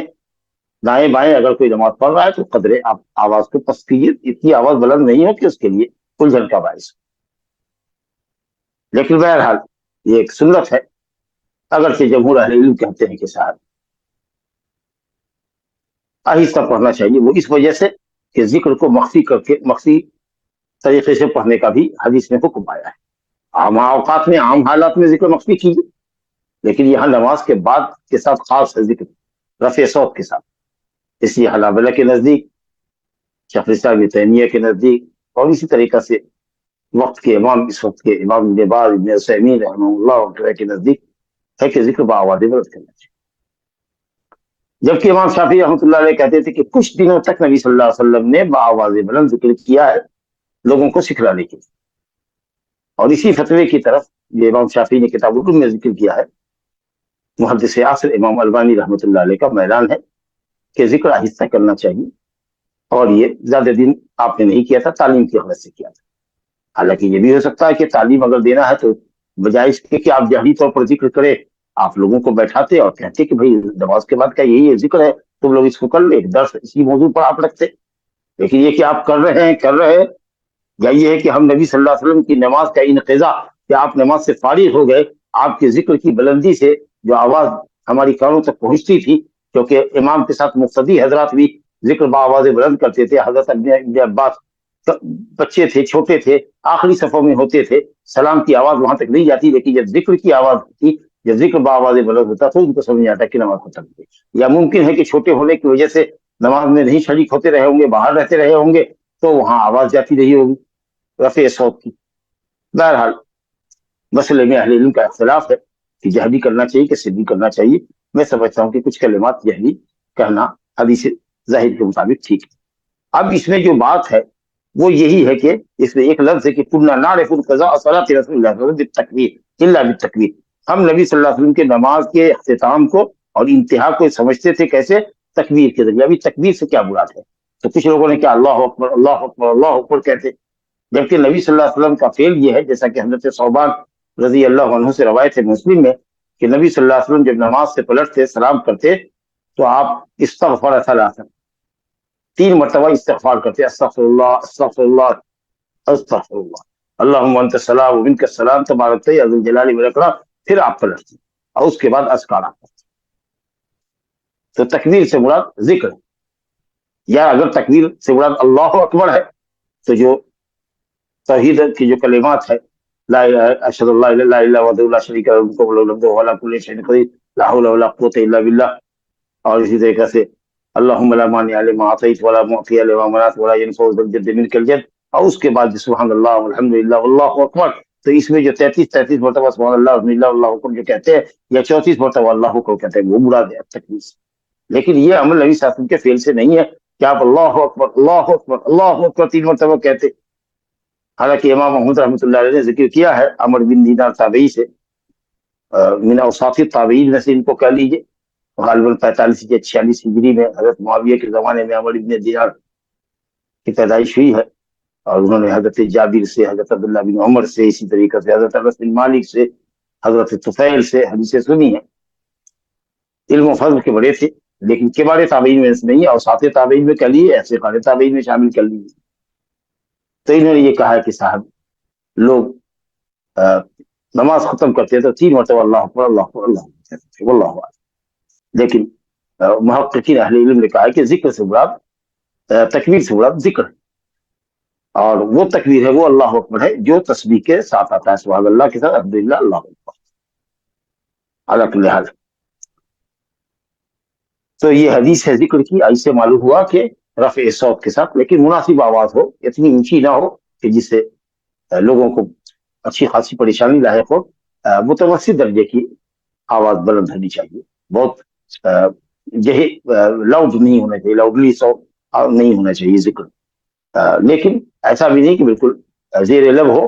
دائیں بائیں اگر کوئی نماز پڑھ رہا ہے تو قدرے آپ آواز کو پست کیجیے، اتنی آواز بلند نہیں ہو کہ اس کے لیے الجھن کا باعث ہو۔ لیکن بہرحال یہ ایک سنت ہے، اگرچہ جمہور اہل علم کہتے ہیں کہ صاحب آہستہ پڑھنا چاہیے، وہ اس وجہ سے کہ ذکر کو مخفی کر کے مخفی طریقے سے پڑھنے کا بھی حدیث میں حکم آیا ہے۔ عام اوقات میں عام حالات میں ذکر مخفی کیجیے، لیکن یہاں نماز کے بعد کے ساتھ خاص ہے ذکر رفع صوت کے ساتھ۔ اس لیے حنابلہ کے نزدیک، شیخ الاسلام ابن تیمیہ کے نزدیک اور اسی طریقہ سے وقت کے امام اس وقت کے امام ابن باز ابن عثیمین رحمہ اللہ وغیرہ کے نزدیک ہے کہ ذکر بآواز بلند کرنا چاہیے۔ جبکہ امام شافعی رحمۃ اللہ علیہ کہتے تھے کہ کچھ دنوں تک نبی صلی اللہ علیہ وسلم نے بآواز بلند ذکر کیا ہے لوگوں کو سکھلانے کے لیے، اور اسی فتوے کی طرف یہ امام شافعی نے کتاب العلم میں ذکر کیا ہے، محدث عصر امام البانی رحمۃ اللہ علیہ کا میدان ہے کہ ذکر آہستہ کرنا چاہیے، اور یہ زیادہ دن آپ نے نہیں کیا تھا، تعلیم کی غرض سے کیا تھا۔ حالانکہ یہ بھی ہو سکتا ہے کہ تعلیم اگر دینا ہے تو بجائے اس کے کہ آپ جہری طور پر ذکر کرے، آپ لوگوں کو بیٹھاتے اور کہتے کہ بھائی نماز کے بعد کا یہی ذکر ہے، تم لوگ اس کو کر لیں، ایک درس اسی موضوع پر آپ رکھتے۔ لیکن یہ کہ آپ کر رہے ہیں یا یہ ہے کہ ہم نبی صلی اللہ علیہ وسلم کی نماز کا انقضاء کہ آپ نماز سے فارغ ہو گئے، آپ کے ذکر کی بلندی سے جو آواز ہماری کانوں تک پہنچتی تھی، کیونکہ امام کے ساتھ مقتدی حضرات بھی ذکر بآواز بلند کرتے تھے۔ حضرت ابن عباس بچے تھے، چھوٹے تھے، آخری صفوں میں ہوتے تھے، سلام کی آواز وہاں تک نہیں جاتی، لیکن جب ذکر کی آواز ہوتی، جب ذکر بآواز بلند ہوتا تو ان کو سمجھ آتا کہ نماز ختم ہوئی۔ یا ممکن ہے کہ چھوٹے ہونے کی وجہ سے نماز میں نہیں شریک ہوتے رہے ہوں گے، باہر رہتے رہے ہوں گے، تو وہاں آواز جاتی رہی ہوگی رفع صوت کی۔ بہرحال مسئلے میں اہل علم کا اختلاف ہے کہ جہری کرنا چاہیے کہ سری کرنا چاہیے۔ میں سمجھتا ہوں کہ کچھ کلمات جہری کہنا حدیث ظاہر کے مطابق ٹھیک ہے۔ اب اس میں جو بات ہے وہ یہی ہے کہ اس میں ایک لفظ ہے کہ كنا نعرف القضاء صلاة رسول اللہ صلی اللہ علیہ وسلم بالتکبیر الا بالتکبیر، ہم نبی صلی اللہ علیہ وسلم کے نماز کے اختتام کو اور انتہا کو سمجھتے تھے کیسے؟ تکبیر کے ذریعے۔ ابھی تکبیر سے کیا مراد ہے؟ تو کچھ لوگوں نے کیا اللہ اکبر اللہ اکبر اللہ اکبر کہتے، جبکہ نبی صلی اللہ علیہ وسلم کا فعل یہ ہے، جیسا کہ حضرت ثوبان رضی اللہ عنہ سے روایت ہے مسلم میں، کہ نبی صلی اللہ علیہ وسلم جب نماز سے پلٹتے سلام کرتے تو آپ استغفر ثلاثا، 3 مرتبہ استغفار کرتے، استغفر اللہ استغفر اللہ استغفر اللہ۔ اللہم انت السلام و منک السلام تبارک یا ذو الجلال والاکرام، پھر آپ پلٹتے ہیں اور اس کے بعد اذکار آپ پڑھتے ہیں۔ تو تکبیر سے مراد ذکر ہے، یا اگر تکبیر سے مراد اللہ اکبر ہے تو جو توحید کی جو کلمات ہے، لا اشهد ان لا اله الا الله وحده لا شريك له الملك وله الحمد وهو على كل شيء قدير لا حول ولا قوة الا بالله، اور اسی طریقے سے اللهم لا مانع لما اعطيت ولا معطي لما منعت ولا ينفع ذا الجد منك الجد، اور اس کے بعد سبحان اللہ والحمد للہ واللہ اکبر۔ تو اس میں جو 33 مرتبہ سبحان اللہ الحمد للہ اللہ اکبر جو کہتے ہیں، یا 34 مرتبہ اللہ اکبر کہتے ہیں، وہ مراد ہے تکبیر سے۔ لیکن یہ عمل نبی صلی اللہ علیہ وسلم کے فعل سے نہیں ہے کہ آپ اللہ اکبر اللہ اکبر اللہ اکبر 3 مرتبہ کہتے۔ حالانکہ امام محمد رحمۃ اللہ علیہ نے ذکر کیا ہے عمر بن دینار تابعی سے، من اوساط التابعین میں سے ان کو کہہ لیجیے، غالباً 45 یا 46 ہجری میں حضرت معاویہ کے زمانے میں عمر بن دینار کی پیدائش ہوئی ہے، اور انہوں نے حضرت جابر سے، حضرت عبداللہ بن عمر سے، اسی طریقے سے حضرت انس بن مالک سے، حضرت طفیل سے حدیثیں سنی ہیں۔ علم و فضل کے بڑے تھے، لیکن کبار تابعین میں سے نہیں ہے، اوساط تابعین میں کہہ لیے، ایسے قال تابعین میں شامل کر لیجیے۔ تو انہوں نے یہ کہا ہے کہ صاحب لوگ نماز ختم کرتے ہیں تو 3 مرتبہ اللہ اکبر اللہ اکبر اللہ اکبر کہتے تھے، واللہ اعلم۔ لیکن محققین اہل علم نے کہا ہے کہ ذکر سے مراد تکبیر سے مراد ذکر ہے، اور وہ تکبیر ہے وہ اللہ اکبر ہے جو تسبیح کے ساتھ آتا ہے، سبحان اللہ کے ساتھ الحمدللہ اللہ اکبر علی کل حال۔ تو یہ حدیث ہے ذکر کی، اس سے معلوم ہوا کہ رفع صوت کے ساتھ، لیکن مناسب آواز ہو، اتنی اونچی نہ ہو کہ جس سے لوگوں کو اچھی خاصی پریشانی لاحق ہو، متوسط درجے کی آواز بلند ہونی چاہیے، بہت لاؤڈ نہیں ہونا چاہیے، لاؤڈلی صوت نہیں ہونا چاہیے ذکر، لیکن ایسا بھی نہیں کہ بالکل زیر لب ہو،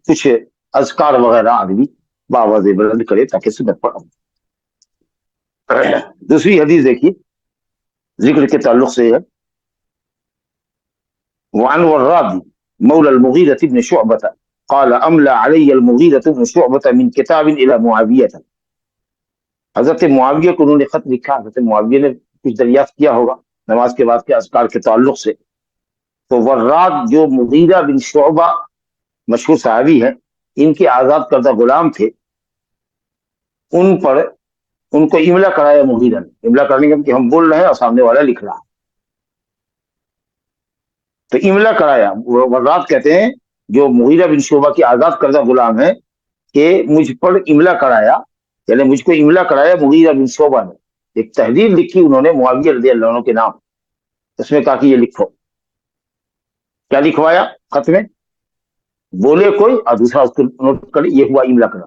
کچھ اذکار وغیرہ آدمی باواز بلند کرے تاکہ سنت پر عمل۔ دوسری حدیث دیکھیے ذکر کے تعلق سے ہے، وعن وراد مولى المغيرة بن شعبة قال املا علي المغيرة بن شعبة من كتاب الى معاوية، حضرت معاویہ کو انہوں نے خط لکھا، حضرت معاویہ نے کچھ دریافت کیا ہوگا نماز کے بعد کے اذکار کے تعلق سے۔ تو وراد جو مغیرہ بن شعبہ مشہور صحابی ہیں، ان کے آزاد کردہ غلام تھے، ان پر ان کو املا کرایا مغیرہ نے، املا کرنے کا کہ ہم بول رہے ہیں اور سامنے والا لکھ رہا ہے، تو املا کرایا۔ وراد کہتے ہیں جو مغیرہ بن شعبہ کی آزاد کردہ غلام ہے کہ مجھ پر املا کرایا، یعنی مجھ کو املا کرایا مغیرہ بن شعبہ نے، ایک تحریر لکھی انہوں نے معاویہ رضی اللہ عنہ کے نام، اس میں کہا کہ یہ لکھو۔ کیا لکھوایا خط میں؟ بولے کوئی اور دوسرا اس کو نوٹ کرے، یہ ہوا املا کرا،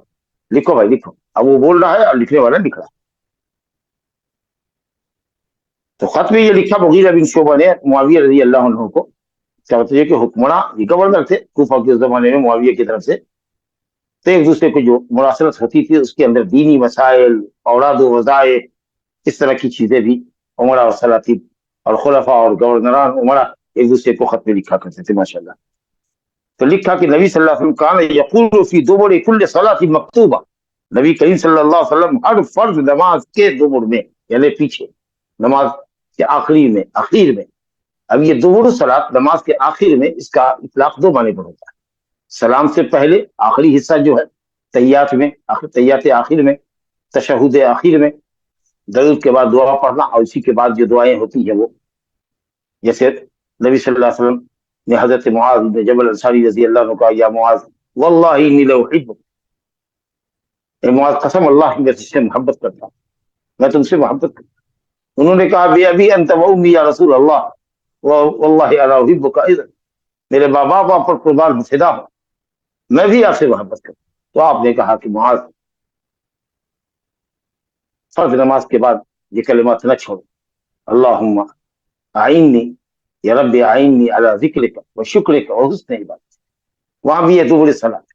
لکھو بھائی لکھو۔ اب وہ بول رہا ہے اور لکھنے والا لکھ رہا ہے۔ تو خط میں یہ لکھا مغیرہ بن شعبہ نے معاویہ رضی اللہ عنہ کو، کیا ہوتا ہے کہ حکمراں یہ گورنر تھے کوفہ کے زمانے میں معاویہ کی طرف سے، تو ایک دوسرے کو جو مراسلت ہوتی تھی اس کے اندر دینی مسائل، اوراد و وظائف، اس طرح کی چیزیں بھی عمرا اور سلاطین اور خلفاء اور گورنران عمرا ایک دوسرے کو خط میں لکھا کرتے تھے ماشاءاللہ۔ تو لکھا کہ نبی صلی اللہ علیہ وسلم کان یقول فی دبر کل صلاۃ مکتوبہ، نبی کریم صلی اللہ علیہ وسلم ہر فرض نماز کے دبر میں، یعنی پیچھے نماز کے آخری میں، اخیر میں، اب یہ دبر صلاۃ نماز کے آخر میں، اس کا اطلاق 2 معنی پر ہوتا ہے، سلام سے پہلے آخری حصہ جو ہے تحیات میں، تحیات آخر میں، تشہد آخر میں، درود کے بعد دعا پڑھنا، اور اسی کے بعد جو دعائیں ہوتی ہیں وہ، جیسے نبی صلی اللہ علیہ وسلم نے حضرت معاذ بن جبل انصاری رضی اللہ عنہ کہا یا معاذ واللہ انی لاحبک، اے معاذ قسم اللہ کی میں تجھ سے محبت کرتا ہوں، میں تم سے محبت کرتا ہوں۔ انہوں نے کہا بی ابی انت و امی یا رسول اللہ واللہ انا احبک اذا، میرے بابا باپ پر قربان فدا ہوں، میں بھی آپ سے محبت کرتا ہوں۔ تو آپ نے کہا کہ معاذ فرض نماز کے بعد یہ کلمات نہ چھوڑو، اللہم اعنی یا رب اعنی علی ذکرک و شکرک و حسن عبادتک، وہاں بھی یہ دبر صلاۃ،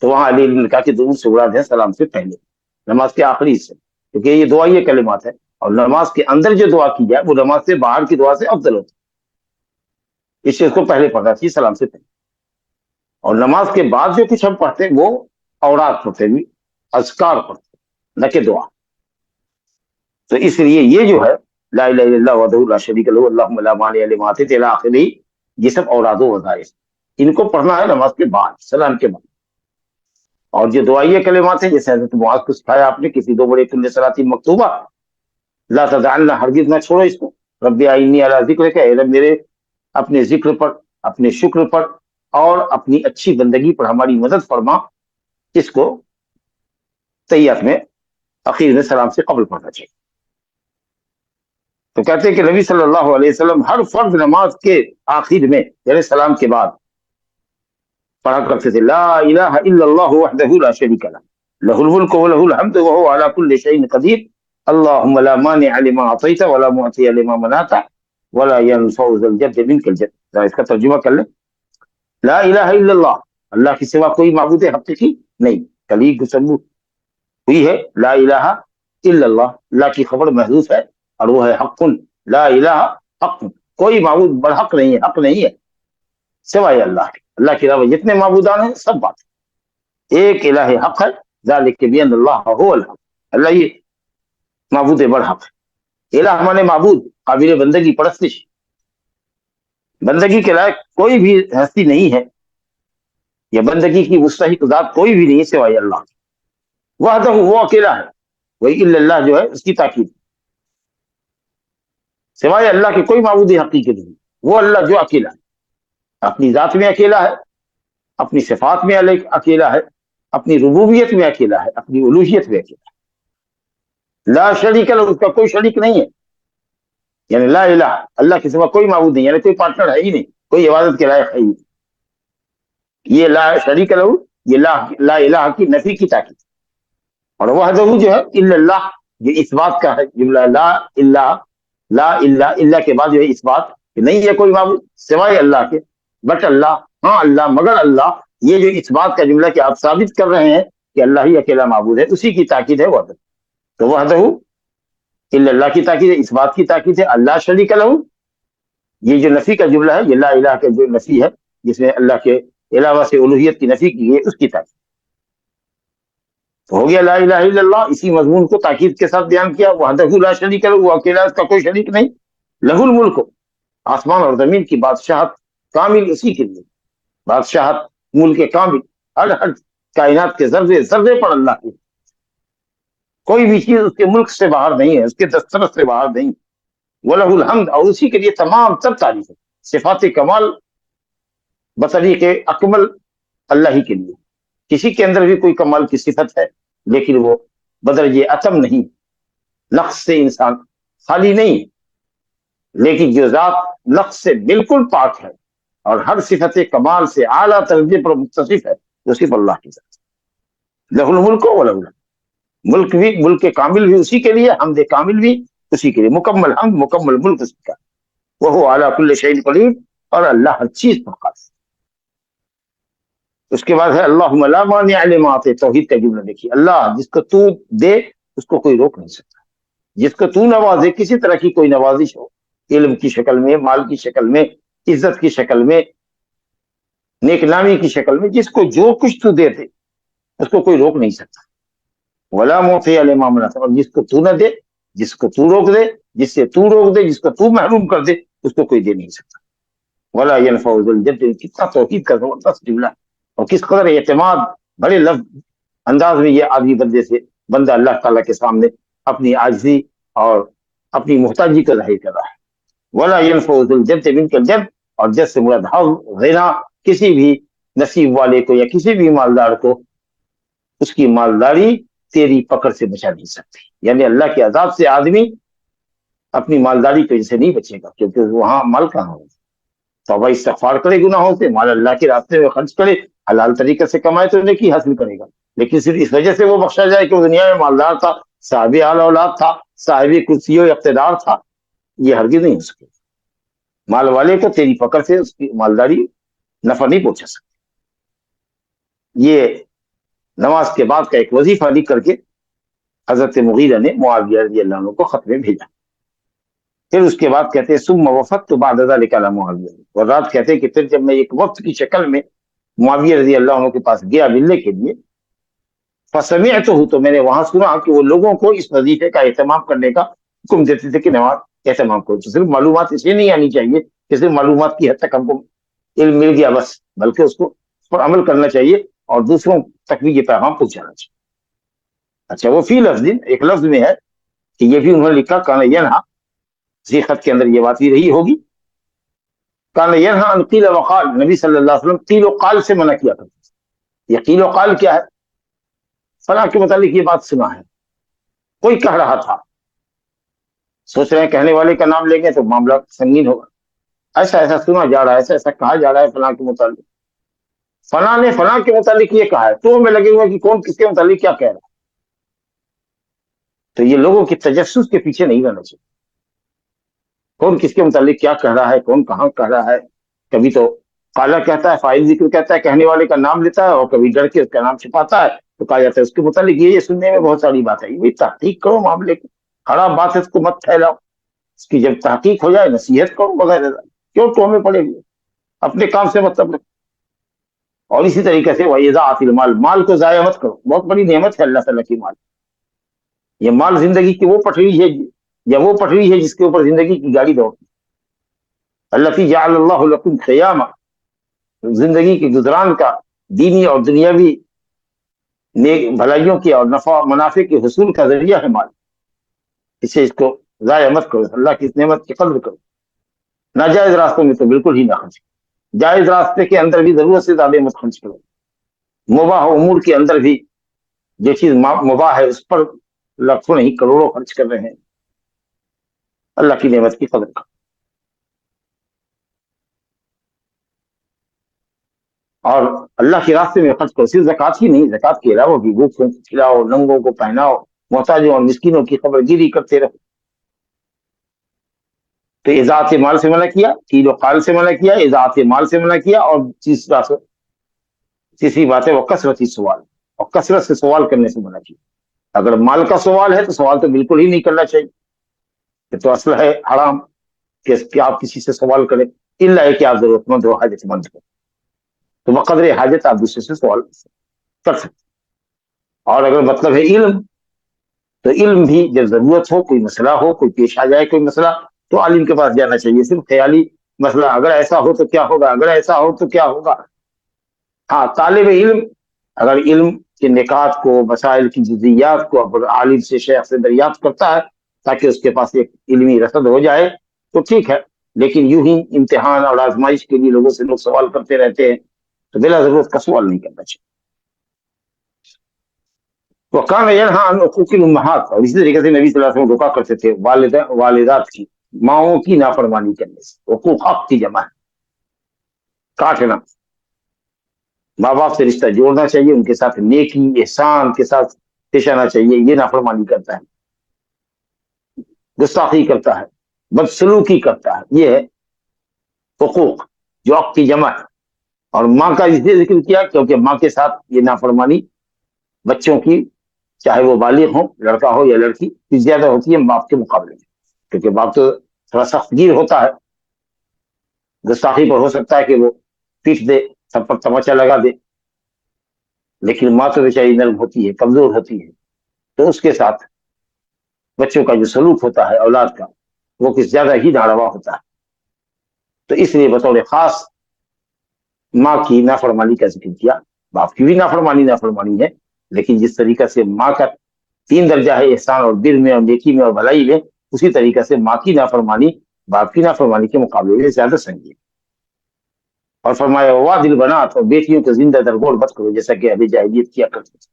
تو وہاں علی نے کہا کہ دبر سے مراد ہے سلام سے پہلے نماز کے آخری حصے، کیونکہ یہ دعا یہ کلمات ہے، اور نماز کے اندر جو دعا کی جائے وہ نماز سے باہر کی دعا سے افضل ہوتی ہے، اس چیز کو پہلے پڑھنا چاہیے سلام سے پہلے، اور نماز کے بعد جو کچھ ہم پڑھتے ہیں وہ اوراد پڑھتے ہیں، اذکار پڑھتے ہیں، نہ کہ دعا۔ تو اس لیے یہ جو ہے لا الہ الا اللہ وحدہ لا شریک لہ اللہم لا مانع لما اعطیت الی آخرہ، یہ سب اوراد و وظائف، ان کو پڑھنا ہے نماز کے بعد، سلام کے بعد. اور جو دعائیہ کلمات ہیں جیسے حضرت معاذ کو سکھایا آپ نے، کسی دو بڑے کل صلاتی مکتوبہ، لا تدعنا، ہرگز نہ چھوڑو اس کو. رب اعنی علی ذکرک، اے رب میرے اپنے ذکر پر، اپنے شکر پر اور اپنی اچھی بندگی پر ہماری مدد فرما. اس کو تحیات میں اخیر میں سلام سے قبل پڑھنا چاہیے. تو کہتے ہیں کہ نبی صلی اللہ علیہ وسلم ہر فرض نماز کے آخر میں یعنی سلام کے بعد پڑھا کرتے تھے لا الہ الا اللہ وحدہ لا شریک لہ لہ الملک ولہ الحمد وہو علی کل شیء قدیر اللہم لا مانع لما اعطیت ولا معطی لما منعت ولا ينفع ذا الجد منک الجد. اس کا ترجمہ کر لیں. لا الہ الا اللہ، اللہ کے سوا کوئی معبود حقیقی نہیں. کلی گفتگو ہوئی ہے لا الہ الا اللہ، اللہ کی خبر محذوف ہے اور وہ ہے حق. لا الہ حق، کوئی معبود برحق نہیں ہے، حق نہیں ہے سوائے اللہ کے. اللہ کے علاوہ جتنے معبودان ہیں سب بات ایک الہ حق ہے. ذالک بان اللہ هو الحق، اللہ یہ معبود برحق ہے. الہ مانے معبود، قابل بندگی، پرستش، بندگی کے لائق کوئی بھی ہستی نہیں ہے یا بندگی کی مستحق ذات کوئی بھی نہیں ہے سوائے اللہ کے. وحدہ، وہ اکیلا ہے. وہی الا اللہ جو ہے اس کی تاکید، سوائے اللہ کے کوئی معبود حقیقی نہیں. وہ اللہ جو اکیلا ہے، اپنی ذات میں اکیلا ہے، اپنی صفات میں اکیلا ہے، اپنی ربوبیت میں اکیلا ہے، اپنی الوہیت میں اکیلا ہے. لا شریک لہ، اس کا کوئی شریک نہیں ہے. یعنی لا الہ، اللہ کے سوا کوئی معبود نہیں، یعنی کوئی پارٹنر ہے ہی نہیں، کوئی عبادت کے لائق ہے ہی نہیں. یہ لا شریک لہ، یہ لا الہ کی نفی کی تاکید. اور وحدہ جو ہے الا اللہ، یہ اس بات کا ہے جملہ. لا الہ، لا الہ، اللہ کے بعد جو ہے اس بات کہ نہیں ہے کوئی معبود سوائے اللہ کے، بٹ اللہ، ہاں اللہ، مگر اللہ. یہ جو اس بات کا جملہ کہ آپ ثابت کر رہے ہیں کہ اللہ ہی اکیلا معبود ہے، اسی کی تاکید ہے وحدہ. تو وحدہ الا اللہ کی تاکید ہے، اس بات کی تاکید ہے. اللہ شریک لہ، یہ جو نفی کا جملہ ہے، یہ لا الہ کا جو نفی ہے جس میں اللہ کے علاوہ سے الوہیت کی نفی کی ہے، اس کی تاکید. تو ہو گیا لا الہ الا اللہ، اسی مضمون کو تاکید کے ساتھ بیان کیا. وحدہ لا شریک لہ، وہ اکیلا، اس کا کوئی شریک نہیں. لہ الملک، آسمان اور زمین کی بادشاہت کامل اسی کے لیے. بادشاہت، ملک کامل، ہر کائنات کے ذرے ذرے پر اللہ کی، کوئی بھی چیز اس کے ملک سے باہر نہیں ہے، اس کے دسترس سے باہر نہیں. وَلَهُ الْحَمْدُ، اور اسی کے لیے تمام تر تعریف ہے. صفات کمال بطریق اکمل اللہ ہی کے لیے. کسی کے اندر بھی کوئی کمال کی صفت ہے لیکن وہ بدرجہ اتم نہیں، نقص سے انسان خالی نہیں، لیکن جو ذات نقص سے بالکل پاک ہے اور ہر صفت کمال سے اعلیٰ درجے پر متصف ہے، وہ صرف اللہ کی ذات. لہ الملک و لہ الحمد، ملک بھی، ملک کامل بھی اسی کے لیے، حمد کامل بھی اسی کے لیے، مکمل حمد، مکمل ملک اسی کا. وہ اعلیٰ کل شیء قدیر، اور اللہ ہر چیز پر قادر. اس کے بعد ہے اللہم لا مانع لما اعطیت، توحید کا جملہ دیکھیے. اللہ جس کو تو دے اس کو کوئی روک نہیں سکتا. جس کو تو نوازے، کسی طرح کی کوئی نوازش ہو، علم کی شکل میں، مال کی شکل میں، عزت کی شکل میں، نیک نامی کی شکل میں، جس کو جو کچھ تو دے دے اس کو کوئی روک نہیں سکتا. ولا معطی لما منعت، اور جس کو تو نہ دے، جس کو تو روک دے، جس سے تو روک دے، جس کو تو محروم کر دے، اس کو کوئی دے نہیں سکتا. ولا ينفع ذا الجد، کتنا توحید کا زبردست جملہ، اور کس قدر اعتماد بڑے لفظ انداز میں یہ آدمی بندہ اللہ تعالیٰ کے سامنے اپنی عاجزی اور اپنی محتاجی کا ظاہر کر رہا ہے. ولا ينفع ذا الجد منک الجد، اور جد سے مراد غنا، کسی بھی نصیب والے کو یا کسی بھی مالدار کو اس کی مالداری تیری پکڑ سے بچا نہیں سکتی. یعنی اللہ کے عذاب سے آدمی اپنی مالداری کی وجہ سے نہیں بچے گا، کیونکہ وہاں مال کہاں ہوگا. توبہ استغفار کرے گناہوں سے، مال اللہ کے راستے میں خرچ کرے، حلال طریقے سے کمائے تو نیکی حاصل کرے گا. لیکن صرف اس وجہ سے وہ بخشا جائے کہ وہ دنیا میں مالدار تھا، صاحب اعلی اولاد تھا، صاحب کرسی و اقتدار تھا، یہ ہرگز نہیں ہو سکے. مال والے کو تیری پکڑ سے اس کی مالداری نفع نہیں پہنچا سکتی. یہ نماز کے بعد کا ایک وظیفہ لکھ کر کے حضرت مغیرہ نے معاویہ رضی اللہ عنہ کو خط میں بھیجا. پھر اس کے بعد کہتے ہیں ثم وفدت بعد ذلك على معاویہ، اور رات کہتے ہیں کہ پھر جب میں ایک وقت کی شکل میں معاویہ رضی اللہ عنہ کے پاس گیا ملنے کے لیے، فسمعته، تو میں نے وہاں سنا کہ وہ لوگوں کو اس وظیفے کا اہتمام کرنے کا حکم دیتے تھے کہ نماز اہتمام کرو. تو صرف معلومات اس لیے نہیں آنی چاہیے کہ صرف معلومات کی حد تک ہم کو علم مل گیا بس، بلکہ اس کو اس پر عمل کرنا چاہیے اور دوسروں تک بھی یہ پیغام پہنچانا چاہیے. اچھا وہ فی لفظ ایک لفظ میں ہے کہ یہ بھی انہوں نے لکھا کان ینہا، اسی خط کے اندر یہ بات ہی رہی ہوگی. کان ینہا ان قیل وقال، نبی صلی اللہ علیہ وسلم قیل و قال سے منع کیا کرتے. یہ قیل و قال کیا ہے؟ فلاں کے متعلق یہ بات سنا ہے، کوئی کہہ رہا تھا، سوچ رہے ہیں کہنے والے کا نام لیں گے تو معاملہ سنگین ہوگا. ایسا ایسا سنا جا رہا ہے، ایسا ایسا کہا جا رہا ہے فلاں کے متعلق، فلاں نے فلاں کے متعلق یہ کہا ہے، تو ہمیں لگے ہوئے کہ کون کس کے متعلق کیا کہہ رہا ہے. تو یہ لوگوں کی تجسس کے پیچھے نہیں رہنا چاہیے. کون کس کے متعلق کیا کہہ رہا ہے، کون کہاں کہہ رہا ہے. کبھی تو قالا کہتا ہے، فاعل ذکر کہتا ہے، کہنے والے کا نام لیتا ہے، اور کبھی ڈر کے اس کا نام چھپاتا ہے تو کہا جاتا ہے اس کے متعلق یہ سننے میں بہت ساری بات ہے. یہ تحقیق کرو معاملے کی، خراب بات ہے اس کو مت پھیلاؤ. اس کی جب تحقیق ہو جائے نصیحت کرو بغیر کیوں تو ہمیں پڑے گی، اپنے کام سے مطلب رکھو. اور اسی طریقے سے وَإِضَاعَةِ الْمَالِ، مال کو ضائع مت کرو، بہت بڑی نعمت ہے اللہ تعالیٰ کی مال. یہ مال زندگی کی وہ پٹری ہے، یا وہ پٹری ہے جس کے اوپر زندگی کی گاڑی دوڑتی. الَّتِي جَعَلَ اللَّهُ لَكُمْ قِيَامًا، زندگی کے گزران کا دینی اور دنیاوی نیک بھلائیوں کی اور منافع کے حصول کا ذریعہ ہے مال. اسے اس کو ضائع مت کرو، اللہ کی اس نعمت کی قدر کرو. ناجائز راستوں میں تو بالکل ہی نہ خرچ کرو، جائز راستے کے اندر بھی ضرورت سے زیادہ مت خرچ کرو. مباح امور کے اندر بھی جو چیز مباح ہے اس پر لاکھوں نہیں کروڑوں خرچ کر رہے ہیں. اللہ کی نعمت کی قدر کرو. اور اللہ کے راستے میں خرچ کرو، صرف زکوٰۃ ہی نہیں، زکوٰۃ کے علاوہ بھی بھوکوں کو کھلاؤ، ننگوں کو پہناؤ، محتاجوں اور مسکینوں کی خبر گیری کرتے رہو. تو اضاعت مال سے منع کیا، قیل و قال سے منع کیا، اضاعت مال سے منع کیا، اور تیسری بات ہے وہ کثرت سوال، اور کثرت سے سوال کرنے سے منع کیا. اگر مال کا سوال ہے تو سوال تو بالکل ہی نہیں کرنا چاہیے، یہ تو اصل ہے حرام کہ آپ کسی سے سوال کریں، الا ہے کہ آپ ضرورت مند ہو، حاجت مند ہو، تو بقدر حاجت آپ دوسرے سے سوال کر سکتے. اور اگر مطلب ہے علم، تو علم بھی جب ضرورت ہو، کوئی مسئلہ ہو، کوئی پیش آ جائے کوئی مسئلہ، تو عالم کے پاس جانا چاہیے. صرف خیالی مسئلہ اگر ایسا ہو تو کیا ہوگا، اگر ایسا ہو تو کیا ہوگا. ہاں طالب علم اگر علم کے نکات کو، مسائل کی جزئیات کو عالم سے، شیخ سے دریافت کرتا ہے تاکہ اس کے پاس ایک علمی رسد ہو جائے تو ٹھیک ہے. لیکن یوں ہی امتحان اور آزمائش کے لیے لوگوں سے لوگ سوال کرتے رہتے ہیں تو بلا ضرورت کا سوال نہیں کرنا چاہیے. وَكَانَ يَنْهَىٰ عَنْ عُقُوقِ الْأُمَّهَاتِ، اور اسی طریقے سے نبی صلی اللہ علیہ وسلم روکا کرتے تھے والدات کی، ماؤں کی نافرمانی کرنے سے. حقوق حق کی جمع ہے، کاٹنا. ماں باپ سے رشتہ جوڑنا چاہیے، ان کے ساتھ نیکی احسان کے ساتھ پیش آنا چاہیے. یہ نافرمانی کرتا ہے، گستاخی کرتا ہے، بدسلوکی کرتا ہے. یہ ہے حقوق جو حق کی جمع ہے. اور ماں کا اس لیے ذکر کیا کیونکہ ماں کے ساتھ یہ نافرمانی بچوں کی، چاہے وہ بالغ ہوں، لڑکا ہو یا لڑکی، زیادہ ہوتی ہے باپ کے مقابلے میں، کیونکہ باپ تو تھوڑا سخت گیر ہوتا ہے. گستاخی پر ہو سکتا ہے کہ وہ پیٹ دے، سب پر تماچا لگا دے، لیکن ماں تو بیچاری نرم ہوتی ہے، کمزور ہوتی ہے، تو اس کے ساتھ بچوں کا جو سلوک ہوتا ہے اولاد کا وہ کچھ زیادہ ہی ناروا ہوتا ہے. تو اس لیے بطور خاص ماں کی نافرمانی کا ذکر کیا. باپ کی بھی نافرمانی ہے، لیکن جس طریقے سے ماں کا 3 درجہ ہے احسان اور بر میں اور نیکی میں اور بھلائی میں، اسی طریقے سے ماں کی نافرمانی باپ کی نافرمانی کے مقابلے میں زیادہ سنگین. اور فرمایا وادل بنات، اور بیٹیوں کو زندہ درگور مت کرو جیسا کہ ابھی جاہلیت کیا کرتے تھے.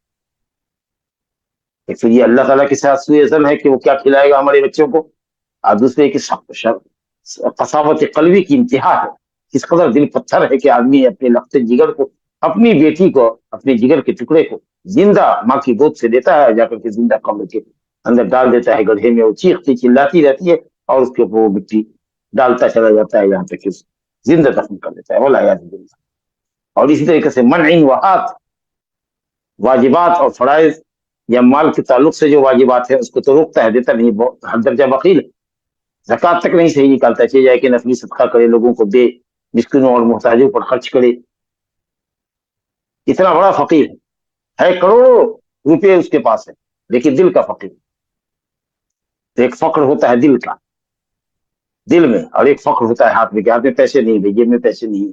پھر یہ اللہ تعالیٰ کے ساتھ سوء ظن ہے کہ وہ کیا کھلائے گا ہمارے بچوں کو. اور دوسرے کی قساوت قلبی کی انتہا ہے. اس قدر دل پتھر ہے کہ آدمی اپنے لختے جگر کو، اپنی بیٹی کو، اپنے جگر کے ٹکڑے کو زندہ ماں کی گود سے دیتا ہے، جا کر کے زندہ قبر کے اندر ڈال دیتا ہے گڑھے میں. وہ چیختی چلاتی رہتی ہے اور اس کے اوپر وہ مٹی ڈالتا چلا جاتا ہے یہاں تک کہ زندہ دفن کر دیتا ہے. والعیاذ باللہ. اور اسی طریقے سے منع وحات، واجبات اور فرائض یا مال کے تعلق سے جو واجبات ہیں اس کو تو روکتا ہے، دیتا نہیں. ہر درجہ بخیل ہے، زکوٰۃ تک نہیں صحیح نکالتا. چاہیے جائے کہ نفلی صدقہ کرے، لوگوں کو دے، مسکینوں اور محتاجوں پر خرچ کرے. اتنا بڑا فقیر ہے، کروڑوں روپے اس کے پاس ہے، لیکن دل کا فقیر. ایک فقر ہوتا ہے دل کا، دل میں، اور ایک فقر ہوتا ہے ہاتھ میں، کہ ہاتھ میں پیسے نہیں، جیب میں پیسے نہیں.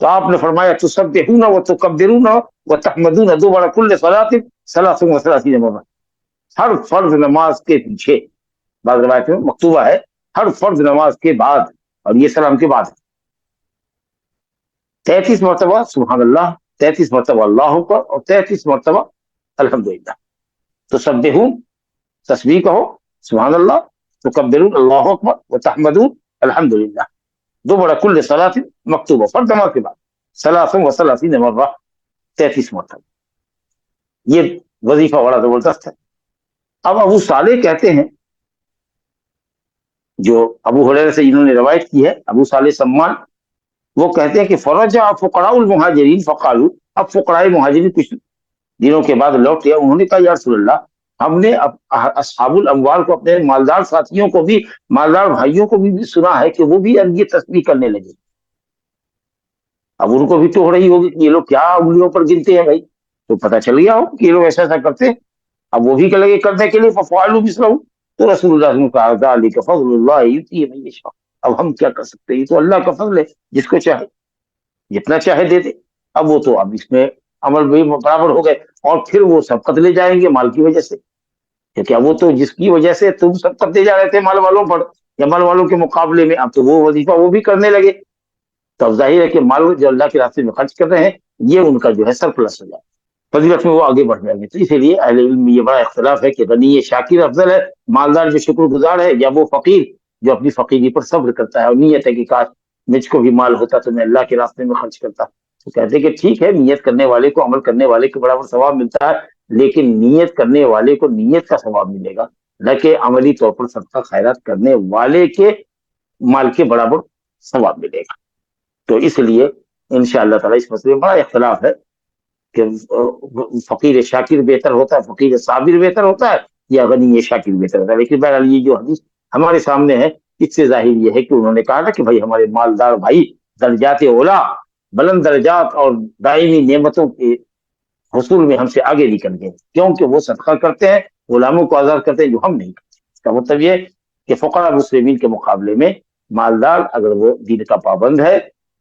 تو آپ نے فرمایا تسبحون و تکبرون و تحمدون دبر کل صلاۃ ثلاث و ثلاثین مرہ، ہر فرض نماز کے پیچھے، بعض روایت میں مکتوبہ ہے ہر فرض نماز کے بعد، اور یہ سلام کے بعد 33 مرتبہ سبحان اللہ، 33 مرتبہ اللہ اکبر، اور 33 مرتبہ الحمدللہ۔ تسبحون تسبیح کہو سبحان اللہ، تکبرون اللہ اکبر، و تحمدون الحمدللہ، دبر کل صلاۃ مکتوبہ، فرض نماز کے بعد ثلاث و ثلاثین مرہ، 33 مرتبہ۔ یہ وظیفہ بڑا زبردست ہے۔ اب ابو صالح کہتے ہیں، جو ابو ہریرہ سے انہوں نے روایت کی ہے، ابو صالح سمان، وہ کہتے ہیں کہ فرجع فقراء المہاجرین فقالوا، اب فقراء مہاجرین کچھ دنوں کے بعد لوٹ گیا، انہوں نے کہا یا رسول اللہ، ہم نے اصحاب الاموال کو، اپنے مالدار ساتھیوں کو بھی، مالدار بھائیوں کو بھی سنا ہے کہ وہ بھی یہ تسبیح کرنے لگے۔ اب ان کو بھی تو ہو رہی ہوگی کہ یہ لوگ کیا انگلیوں پر گنتے ہیں بھائی، تو پتہ چل گیا ہو کہ یہ لوگ ایسا ایسا کرتے ہیں۔ اب وہ بھی کہ لگے کرنے کے لیے ففعلوا مثلہ، تو رسول اللہ نے کہا ذلک فضل اللہ یؤتیہ من یشاء، اب ہم کیا کر سکتے ہیں، یہ تو اللہ کا فضل ہے، جس کو چاہے جتنا چاہے دے دے۔ اب وہ تو اب اس میں عمل بھی برابر ہو گئے، اور پھر وہ سبقت لے جائیں گے مال کی وجہ سے، کیونکہ اب وہ تو جس کی وجہ سے تم سبقت دے جا رہے تھے مال والوں پر یا مال والوں کے مقابلے میں، اب تو وہ وظیفہ وہ بھی کرنے لگے، تو اب ظاہر ہے کہ مال جو اللہ کے راستے میں خرچ کر رہے ہیں یہ ان کا جو ہے سرپلس ہو جائے، فضیلت میں وہ آگے بڑھ جائیں گے۔ تو اسی لیے اہل علم میں یہ بڑا اختلاف ہے کہ غنی شاکر افضل ہے، مالدار جو شکر گزار ہے، یا وہ فقیر جو اپنی فقیری پر صبر کرتا ہے اور نیت ہے کہ کاش مجھ کو بھی مال ہوتا تو میں اللہ کے راستے میں خرچ کرتا۔ تو کہتے ہیں کہ ٹھیک ہے، نیت کرنے والے کو، عمل کرنے والے کو برابر ثواب ملتا ہے، لیکن نیت کرنے والے کو نیت کا ثواب ملے گا، نہ کہ عملی طور پر صدقہ خیرات کرنے والے کے مال کے برابر ثواب ملے گا۔ تو اس لیے انشاءاللہ تعالیٰ اس مسئلے میں بڑا اختلاف ہے کہ فقیر شاکر بہتر ہوتا ہے، فقیر صابر بہتر ہوتا ہے، یا غنی شاکر بہتر ہوتا ہے۔ لیکن بہرحال یہ جو حدیث ہمارے سامنے ہے، اس سے ظاہر یہ ہے کہ انہوں نے کہا تھا کہ بھائی ہمارے مالدار بھائی درجات اولا، بلند درجات اور دائمی نعمتوں کے حصول میں ہم سے آگے نکل گئے، کیونکہ وہ صدقہ کرتے ہیں، غلاموں کو آزاد کرتے ہیں، جو ہم نہیں کرتے۔ اس کا مطلب یہ کہ فقراء مسلمین کے مقابلے میں مالدار اگر وہ دین کا پابند ہے،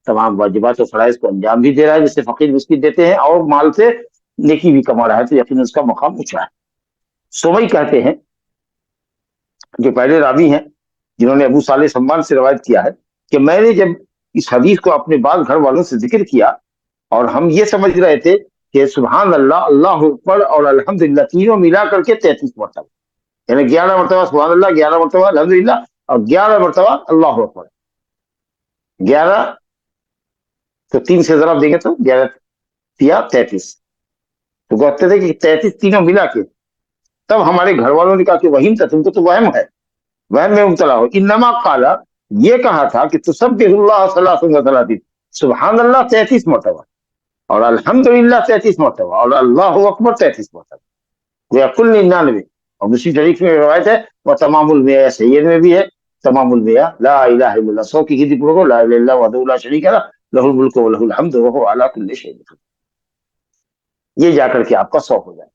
تمام واجبات و فرائض کو انجام بھی دے رہا ہے جس سے فقیر مسکین دیتے ہیں، اور مال سے نیکی بھی کما رہا ہے، تو یقیناً اس کا مقام اونچا ہے۔ سوئی کہتے ہیں، جو پہلے راوی ہیں جنہوں نے ابو صالح سمان سے روایت کیا ہے، کہ میں نے جب اس حدیث کو اپنے بعض گھر والوں سے ذکر کیا، اور ہم یہ سمجھ رہے تھے کہ سبحان اللہ، اللہ اکبر اور الحمدللہ تینوں ملا کر کے 33 مرتبہ، یعنی 11 مرتبہ سبحان اللہ، 11 مرتبہ الحمدللہ، اور 11 مرتبہ اللہ اکبر، 11 تو 3 سے ضرب دیں گے تو 11 یا 33، تو کہتے تھے کہ 33 تینوں ملا کے۔ تب ہمارے گھر والوں نے کہا کہ وہم تھا، تم کو تو وہم ہے، وہم میں مبتلا ہو۔ انما قال، یہ کہا تھا کہ تسبح اللہ ثلاث و ثلاثین، سبحان اللہ 33 مرتبہ، اور الحمدللہ 33 مرتبہ، اور اللہ اکبر 33 مرتبہ، وہ کل 99۔ اور دوسری شریف میں روایت ہے وہ تمام المیہ، سید میں بھی ہے تمام المیہ، لا الہ الا اللہ، 100 کی گنتی پڑھو، لا الہ الا اللہ وحدہ لا شریک لہ لہ الملک و لہ الحمد وہو علی کل شیء قدیر، یہ جا کر کے آپ کا 100 ہو جائے۔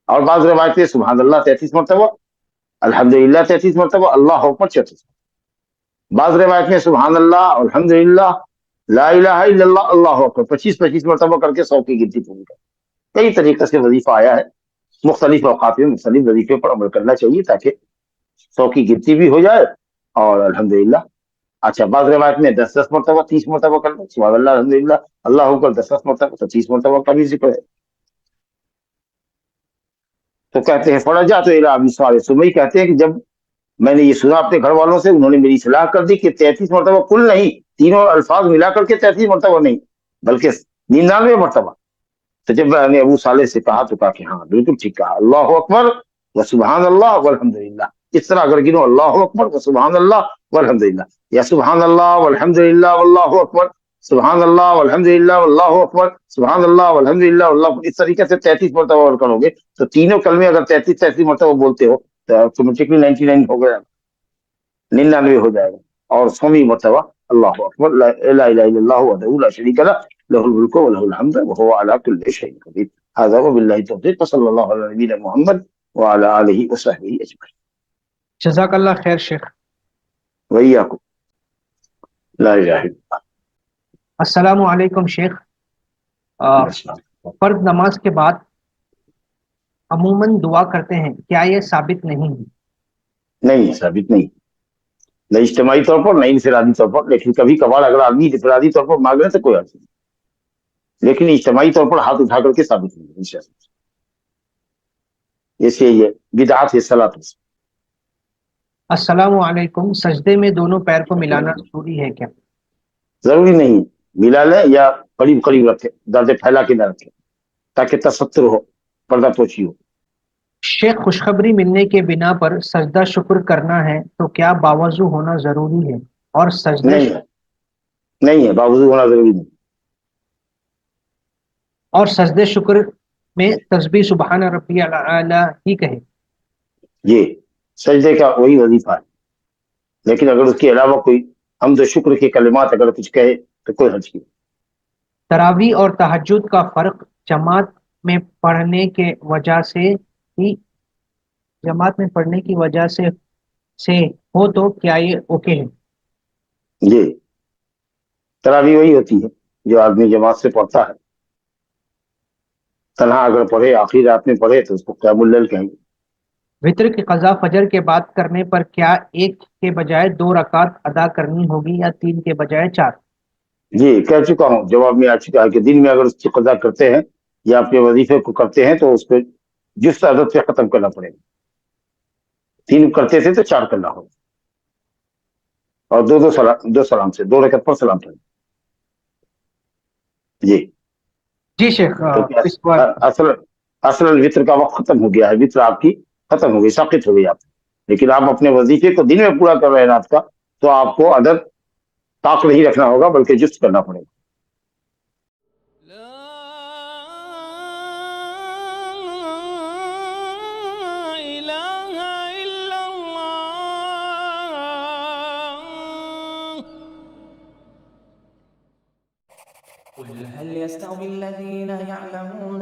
اور بعض روایت میں سبحان اللہ 33 مرتبہ، الحمدللہ 33 مرتبہ، اللہ اکبر 34 مرتبہ۔ بعض روایت میں سبحان اللہ، الحمدللہ، لا الہ الا اللہ، اللہ اکبر 25 مرتبہ کر کے 100 کی گنتی پوری کر۔ کئی طریقے سے وظیفہ آیا ہے، مختلف اوقات میں مختلف وظیفے پر عمل کرنا چاہیے تاکہ 100 کی گنتی بھی ہو جائے، اور الحمدللہ۔ اچھا، بعض روایت میں 10 مرتبہ، 30 مرتبہ کر لیں سبحان اللہ الحمدللہ اللہ اکبر، 10 مرتبہ تو 30 مرتبہ کا بھی ذکر ہے۔ تو کہتے ہیں فرجعت الی ابی صالح سمی، کہتے ہیں کہ جب میں نے یہ سنا اپنے گھر والوں سے، انہوں نے میری اصلاح کر دی کہ 33 مرتبہ کل نہیں، تینوں الفاظ ملا کر کے 33 مرتبہ نہیں بلکہ 99 مرتبہ۔ تو جب میں نے ابو صالح سے کہا تو کہا کہ ہاں بالکل ٹھیک کہا، اللہ اکبر و سبحان اللہ والحمدللہ، اس طرح اگر گنو اللہ اکبر و سبحان اللہ والحمدللہ، یا سبحان اللہ والحمدللہ واللہ اکبر، سبحان اللہ والحمدللہ واللہ اکبر، سبحان اللہ والحمدللہ واللہ اکبر، اس طریقے سے 33 مرتبہ اور کرو گے تو تینوں کلمے اگر 33 مرتبہ بولتے ہو تو آٹومیٹکلی 99 ہو گیا، 99 ہو جائے گا۔ اور 100 مرتبہ اللہ اکبر، لا الہ الا اللہ وحدہ لا شریک لہ لہ الملک و لہ الحمد وہو علی کل شیء قدیر۔ ھذا وباللہ التوفیق، صلی اللہ علی نبینا محمد وعلی آلہ وصحبہ اجمعین۔ جزاک اللہ خیر شیخ۔ وإیاکم، لا الہ الا اللہ۔ السلام علیکم شیخ. فرض نماز کے بعد عموماً دعا کرتے ہیں، کیا یہ ثابت نہیں ہے؟ نہیں، ثابت نہیں، نہ اجتماعی طور پر نہ انفرادی طور پر. لیکن کبھی کبھار اگر آدمی انفرادی طور پر مانگ رہے تو کوئی حرج نہیں، لیکن اجتماعی طور پر ہاتھ اٹھا کر کے ثابت نہیں ہے انشاءاللہ. ایسے یہ بدعات ہے صلاۃ. السلام علیکم، سجدے میں دونوں پیر کو ملانا ضروری ہے کیا؟ ضروری نہیں ہے، ملا لیں یا قریب قریب رکھے، زیادہ پھیلا کے نہ رکھے تاکہ تستر ہو، پردہ پوشی ہو. شیخ، خوشخبری ملنے کے بنا پر سجدہ شکر کرنا ہے تو کیا باوضو ہونا ضروری ہے؟ اور نہیں ہے، نہیں ہے، باوضو ہونا ضروری نہیں. سجدے شکر میں تسبیح سبحان ربی الاعلی ہی کہے. یہ سجدے کا وہی وظیفہ ہے، لیکن اگر اس کے علاوہ کوئی حمد و شکر کے کلمات اگر کچھ کہے تو کوئی حرج نہیں. تراویح اور تہجد کا فرق جماعت میں پڑھنے کے وجہ سے ہی جماعت میں پڑھنے کی وجہ سے ہو تو کیا یہ اوکے ہے؟ یہ تراویح وہی ہوتی ہے جو آدمی جماعت سے پڑھتا ہے. تنہا اگر پڑھے آخری رات میں پڑھے تو اس کو قیام اللیل کہیں گے. وطر کی قضا فجر کے بعد کرنے پر کیا ایک کے بجائے 2 رکعت ادا کرنی ہوگی یا 3 کے بجائے 4؟ جی کہہ چکا ہوں، جواب میں آ چکا ہے کہ دن میں اگر اس کی قضا کرتے ہیں یا اپنے وظیفے کو کرتے ہیں تو اس کو جس عادت سے ختم کرنا پڑے گا. 3 کرتے تھے تو 4 کرنا ہوگا، اور دو سلام سے 2 رکعت پر سلام پڑھیں. جی جی شیخ، کیونکہ اس بار اصل وطر کا وقت ختم ہو گیا ہے، وطر آپ کی ختم ہو گئی، ساقط ہو گئی آپ. لیکن آپ اپنے وظیفے کو دن میں پورا کر رہے ہیں رات کا، تو آپ کو عدد طاق نہیں رکھنا ہوگا بلکہ جست کرنا پڑے گا. لا إله إلا الله. قل هل يستوي الذين يعلمون